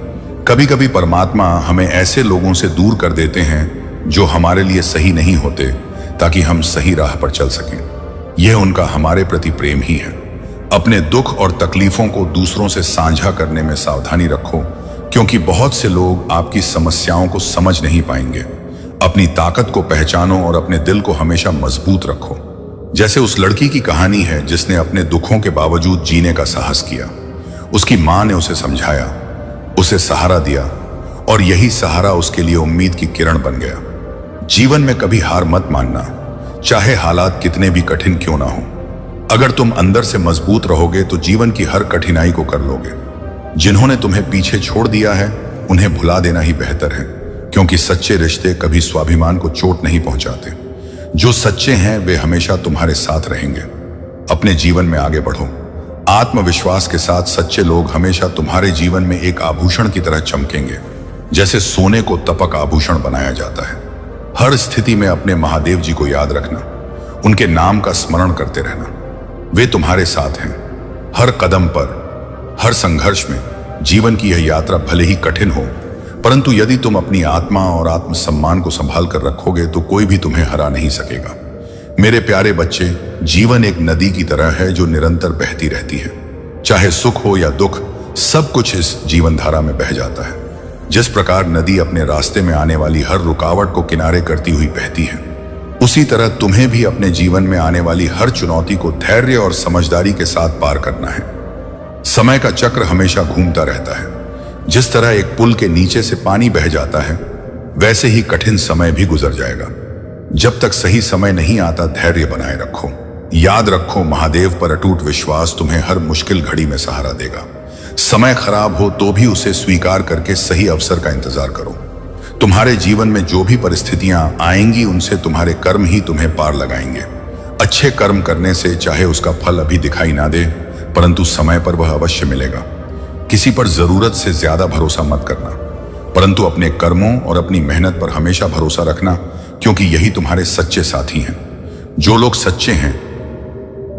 कभी कभी परमात्मा हमें ऐसे लोगों से दूर कर देते हैं जो हमारे लिए सही नहीं होते, ताकि हम सही राह पर चल सकें। यह उनका हमारे प्रति प्रेम ही है। अपने दुख और तकलीफों को दूसरों से साझा करने में सावधानी रखो, क्योंकि बहुत से लोग आपकी समस्याओं को समझ नहीं पाएंगे। अपनी ताकत को पहचानो और अपने दिल को हमेशा मजबूत रखो। जैसे उस लड़की की कहानी है जिसने अपने दुखों के बावजूद जीने का साहस किया। उसकी मां ने उसे समझाया, उसे सहारा दिया, और यही सहारा उसके लिए उम्मीद की किरण बन गया। जीवन में कभी हार मत मानना, चाहे हालात कितने भी कठिन क्यों ना हो। अगर तुम अंदर से मजबूत रहोगे तो जीवन की हर कठिनाई को कर लोगे। जिन्होंने तुम्हें पीछे छोड़ दिया है, उन्हें भुला देना ही बेहतर है, क्योंकि सच्चे रिश्ते कभी स्वाभिमान को चोट नहीं पहुंचाते। जो सच्चे हैं वे हमेशा तुम्हारे साथ रहेंगे। अपने जीवन में आगे बढ़ो। आत्मविश्वास के साथ सच्चे लोग हमेशा तुम्हारे जीवन में एक आभूषण की तरह चमकेंगे, जैसे सोने को तपक आभूषण बनाया जाता है। हर स्थिति में अपने महादेव जी को याद रखना, उनके नाम का स्मरण करते रहना। वे तुम्हारे साथ हैं हर कदम पर, हर संघर्ष में। जीवन की यह यात्रा भले ही कठिन हो, परंतु यदि तुम अपनी आत्मा और आत्मसम्मान को संभाल कर रखोगे तो कोई भी तुम्हें हरा नहीं सकेगा। मेरे प्यारे बच्चे, जीवन एक नदी की तरह है जो निरंतर बहती रहती है। चाहे सुख हो या दुख, सब कुछ इस जीवन धारा में बह जाता है। जिस प्रकार नदी अपने रास्ते में आने वाली हर रुकावट को किनारे करती हुई बहती है, उसी तरह तुम्हें भी अपने जीवन में आने वाली हर चुनौती को धैर्य और समझदारी के साथ पार करना है। समय का चक्र हमेशा घूमता रहता है। जिस तरह एक पुल के नीचे से पानी बह जाता है, वैसे ही कठिन समय भी गुजर जाएगा। जब तक सही समय नहीं आता, धैर्य बनाए रखो। याद रखो, महादेव पर अटूट विश्वास तुम्हें हर मुश्किल घड़ी में सहारा देगा। समय खराब हो तो भी उसे स्वीकार करके सही अवसर का इंतजार करो। तुम्हारे जीवन में जो भी परिस्थितियां आएंगी, उनसे तुम्हारे कर्म ही तुम्हें पार लगाएंगे। अच्छे कर्म करने से चाहे उसका फल अभी दिखाई ना दे, परंतु समय पर वह अवश्य मिलेगा। किसी पर जरूरत से ज्यादा भरोसा मत करना, परंतु अपने कर्मों और अपनी मेहनत पर हमेशा भरोसा रखना, क्योंकि यही तुम्हारे सच्चे साथी हैं। जो लोग सच्चे हैं,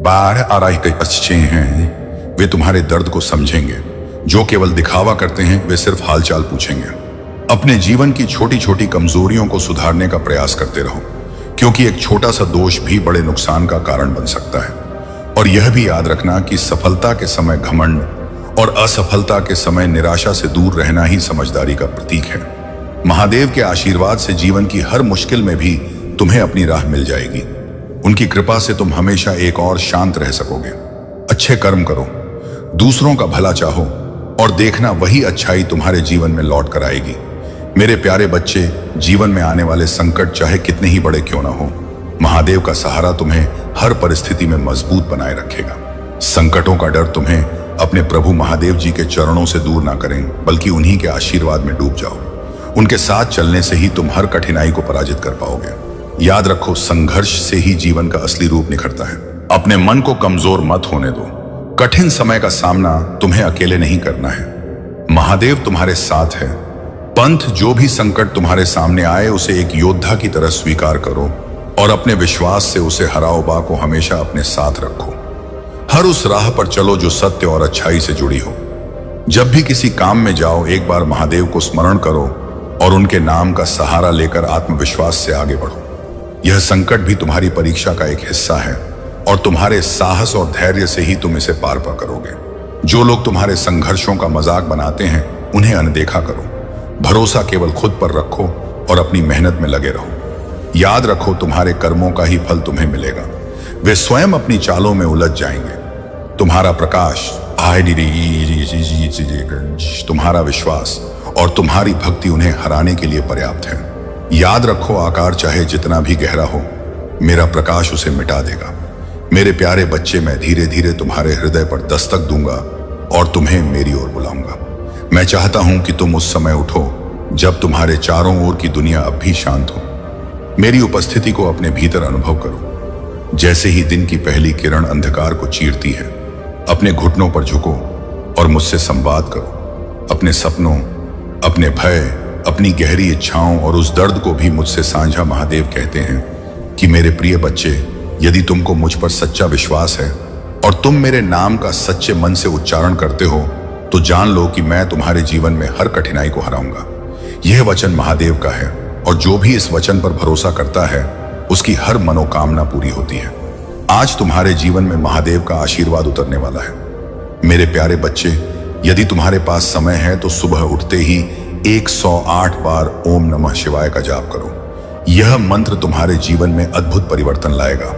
बाढ़ आ रही के अच्छे हैं, वे तुम्हारे दर्द को समझेंगे। जो केवल दिखावा करते हैं, वे सिर्फ हालचाल पूछेंगे। अपने जीवन की छोटी छोटी कमजोरियों को सुधारने का प्रयास करते रहो, क्योंकि एक छोटा सा दोष भी बड़े नुकसान का कारण बन सकता है। और यह भी याद रखना कि सफलता के समय घमंड और असफलता के समय निराशा से दूर रहना ही समझदारी का प्रतीक है। महादेव के आशीर्वाद से जीवन की हर मुश्किल में भी तुम्हें अपनी राह मिल जाएगी। उनकी कृपा से तुम हमेशा एक और शांत रह सकोगे। अच्छे कर्म करो, दूसरों का भला चाहो, और देखना वही अच्छाई तुम्हारे जीवन में लौट कर आएगी। मेरे प्यारे बच्चे, जीवन में आने वाले संकट चाहे कितने ही बड़े क्यों ना हो, महादेव का सहारा तुम्हें हर परिस्थिति में मजबूत बनाए रखेगा। संकटों का डर तुम्हें अपने प्रभु महादेव जी के चरणों से दूर ना करें, बल्कि उन्हीं के आशीर्वाद में डूब जाओ। उनके साथ चलने से ही तुम हर कठिनाई को पराजित कर पाओगे। याद रखो, संघर्ष से ही जीवन का असली रूप निखरता है। अपने मन को कमजोर मत होने दो। कठिन समय का सामना तुम्हें अकेले नहीं करना है, महादेव तुम्हारे साथ है। पंथ जो भी संकट तुम्हारे सामने आए, उसे एक योद्धा की तरह स्वीकार करो और अपने विश्वास से उसे हराओ बा को हमेशा अपने साथ रखो। हर उस राह पर चलो जो सत्य और अच्छाई से जुड़ी हो। जब भी किसी काम में जाओ, एक बार महादेव को स्मरण करो और उनके नाम का सहारा लेकर आत्मविश्वास से आगे बढ़ो। यह संकट भी तुम्हारी परीक्षा का एक हिस्सा है और तुम्हारे साहस और धैर्य से ही तुम इसे पार पा करोगे। जो लोग तुम्हारे संघर्षों का मजाक बनाते हैं उन्हें अनदेखा करो। भरोसा केवल खुद पर रखो और अपनी मेहनत में लगे रहो। याद रखो, तुम्हारे कर्मों का ही फल तुम्हें मिलेगा। वे स्वयं अपनी चालों में उलझ जाएंगे। तुम्हारा प्रकाश, तुम्हारा विश्वास और तुम्हारी भक्ति उन्हें हराने के लिए पर्याप्त है। याद रखो, आकार चाहे जितना भी गहरा हो, मेरा प्रकाश उसे मिटा देगा। मेरे प्यारे बच्चे, मैं धीरे धीरे तुम्हारे हृदय पर दस्तक दूंगा और तुम्हें मेरी ओर बुलाऊंगा। मैं चाहता हूं कि तुम उस समय उठो जब तुम्हारे चारों ओर की दुनिया अब भी शांत हो। मेरी उपस्थिति को अपने भीतर अनुभव करो। जैसे ही दिन की पहली किरण अंधकार को चीरती है, अपने घुटनों पर झुको और मुझसे संवाद करो। अपने सपनों, अपने भय, अपनी गहरी इच्छाओं और उस दर्द को भी मुझसे साझा। महादेव कहते हैं कि मेरे प्रिय बच्चे, यदि तुमको मुझ पर सच्चा विश्वास है और तुम मेरे नाम का सच्चे मन से उच्चारण करते हो, तो जान लो कि मैं तुम्हारे जीवन में हर कठिनाई को हराऊंगा। यह वचन महादेव का है और जो भी इस वचन पर भरोसा करता है उसकी हर मनोकामना पूरी होती है। आज तुम्हारे जीवन में महादेव का आशीर्वाद उतरने वाला है। मेरे प्यारे बच्चे, यदि तुम्हारे पास समय है तो सुबह उठते ही 108 बार ओम नमः शिवाय का जाप करो। यह मंत्र तुम्हारे जीवन में अद्भुत परिवर्तन लाएगा।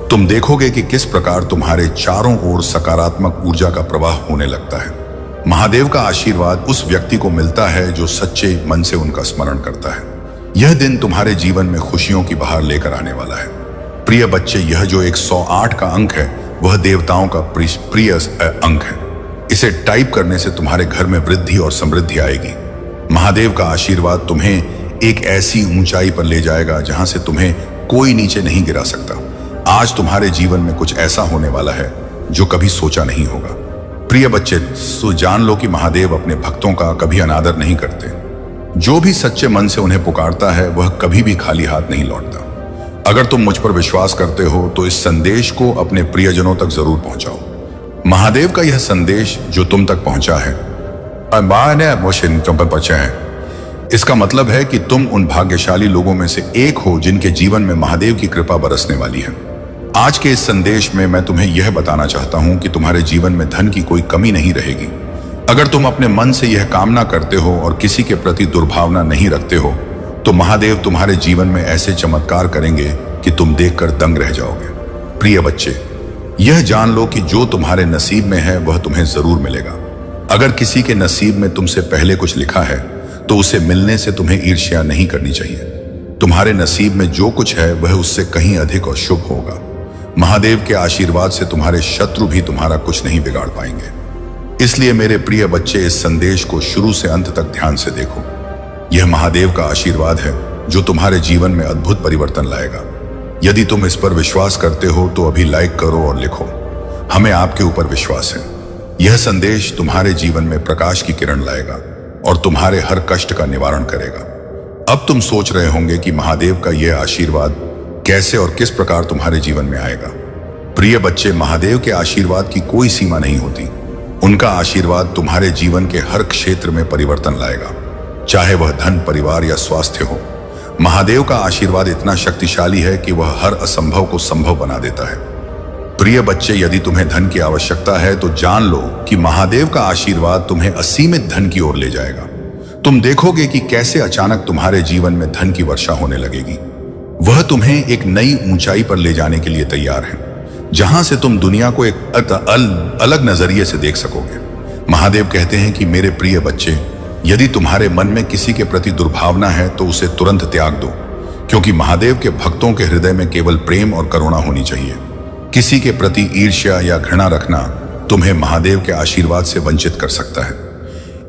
तुम देखोगे कि किस प्रकार तुम्हारे चारों ओर सकारात्मक ऊर्जा का प्रवाह होने लगता है। महादेव का आशीर्वाद उस व्यक्ति को मिलता है जो सच्चे मन से उनका स्मरण करता है। यह दिन तुम्हारे जीवन में खुशियों की बहार लेकर आने वाला है। प्रिय बच्चे, यह जो 108 का अंक है वह देवताओं का प्रिय अंक है। इसे टाइप करने से तुम्हारे घर में वृद्धि और समृद्धि आएगी। महादेव का आशीर्वाद तुम्हें एक ऐसी ऊंचाई पर ले जाएगा जहां से तुम्हें कोई नीचे नहीं गिरा सकता। आज तुम्हारे जीवन में कुछ ऐसा होने वाला है जो कभी सोचा नहीं होगा। प्रिय बच्चे, सो जान लो कि महादेव अपने भक्तों का कभी अनादर नहीं करते। जो भी सच्चे मन से उन्हें पुकारता है वह कभी भी खाली हाथ नहीं लौटता। अगर तुम मुझ पर विश्वास करते हो तो इस संदेश को अपने प्रियजनों तक जरूर पहुंचाओ। महादेव का यह संदेश जो तुम तक पहुंचा है, इसका मतलब है कि तुम उन भाग्यशाली लोगों में से एक हो जिनके जीवन में महादेव की कृपा बरसने वाली है। आज के इस संदेश में मैं तुम्हें यह बताना चाहता हूं कि तुम्हारे जीवन में धन की कोई कमी नहीं रहेगी। अगर तुम अपने मन से यह कामना करते हो और किसी के प्रति दुर्भावना नहीं रखते हो, तो महादेव तुम्हारे जीवन में ऐसे चमत्कार करेंगे कि तुम देखकर दंग रह जाओगे। प्रिय बच्चे, यह जान लो कि जो तुम्हारे नसीब में है वह तुम्हें जरूर मिलेगा। अगर किसी के नसीब में तुमसे पहले कुछ लिखा है तो उसे मिलने से तुम्हें ईर्ष्या नहीं करनी चाहिए। तुम्हारे नसीब में जो कुछ है वह उससे कहीं अधिक और शुभ होगा। महादेव के आशीर्वाद से तुम्हारे शत्रु भी तुम्हारा कुछ नहीं बिगाड़ पाएंगे। इसलिए मेरे प्रिय बच्चे, इस संदेश को शुरू से अंत तक ध्यान से देखो। यह महादेव का आशीर्वाद है जो तुम्हारे जीवन में अद्भुत परिवर्तन लाएगा। यदि तुम इस पर विश्वास करते हो तो अभी लाइक करो और लिखो, हमें आपके ऊपर विश्वास है। यह संदेश तुम्हारे जीवन में प्रकाश की किरण लाएगा और तुम्हारे हर कष्ट का निवारण करेगा। अब तुम सोच रहे होंगे कि महादेव का यह आशीर्वाद कैसे और किस प्रकार तुम्हारे जीवन में आएगा। प्रिय बच्चे, महादेव के आशीर्वाद की कोई सीमा नहीं होती। उनका आशीर्वाद तुम्हारे जीवन के हर क्षेत्र में परिवर्तन लाएगा, चाहे वह धन, परिवार या स्वास्थ्य हो। महादेव का आशीर्वाद इतना शक्तिशाली है कि वह हर असंभव को संभव बना देता है। प्रिय बच्चे, यदि तुम्हें धन की आवश्यकता है तो जान लो कि महादेव का आशीर्वाद तुम्हें असीमित धन की ओर ले जाएगा। तुम देखोगे कि कैसे अचानक तुम्हारे जीवन में धन की वर्षा होने लगेगी। वह तुम्हें एक नई ऊंचाई पर ले जाने के लिए तैयार है, जहां से तुम दुनिया को एक अलग नजरिए से देख सकोगे। महादेव कहते हैं कि मेरे प्रिय बच्चे, यदि तुम्हारे मन में किसी के प्रति दुर्भावना है तो उसे तुरंत त्याग दो, क्योंकि महादेव के भक्तों के हृदय में केवल प्रेम और करुणा होनी चाहिए। किसी के प्रति ईर्ष्या या घृणा रखना तुम्हें महादेव के आशीर्वाद से वंचित कर सकता है।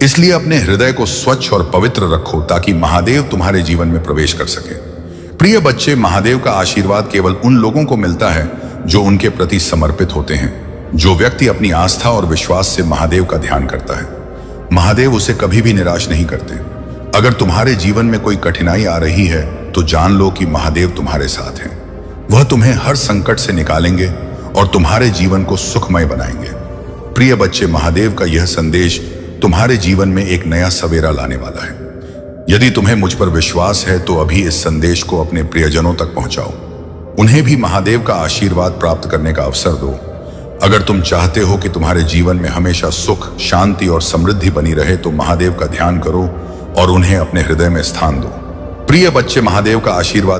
इसलिए अपने हृदय को स्वच्छ और पवित्र रखो ताकि महादेव तुम्हारे जीवन में प्रवेश कर सके। प्रिय बच्चे, महादेव का आशीर्वाद केवल उन लोगों को मिलता है जो उनके प्रति समर्पित होते हैं। जो व्यक्ति अपनी आस्था और विश्वास से महादेव का ध्यान करता है, महादेव उसे कभी भी निराश नहीं करते। अगर तुम्हारे जीवन में कोई कठिनाई आ रही है तो जान लो कि महादेव तुम्हारे साथ हैं। वह तुम्हें हर संकट से निकालेंगे और तुम्हारे जीवन को सुखमय बनाएंगे। प्रिय बच्चे, महादेव का यह संदेश तुम्हारे जीवन में एक नया सवेरा लाने वाला है। यदि तुम्हें मुझ पर विश्वास है तो अभी इस संदेश को अपने प्रियजनों तक पहुंचाओ। उन्हें भी महादेव का आशीर्वाद प्राप्त करने का अवसर दो। अगर तुम चाहते हो कि तुम्हारे जीवन में हमेशा सुख, शांति और समृद्धि बनी रहे तो महादेव का ध्यान करो और उन्हें अपने हृदय में स्थान दो। प्रिय बच्चे, महादेव का आशीर्वाद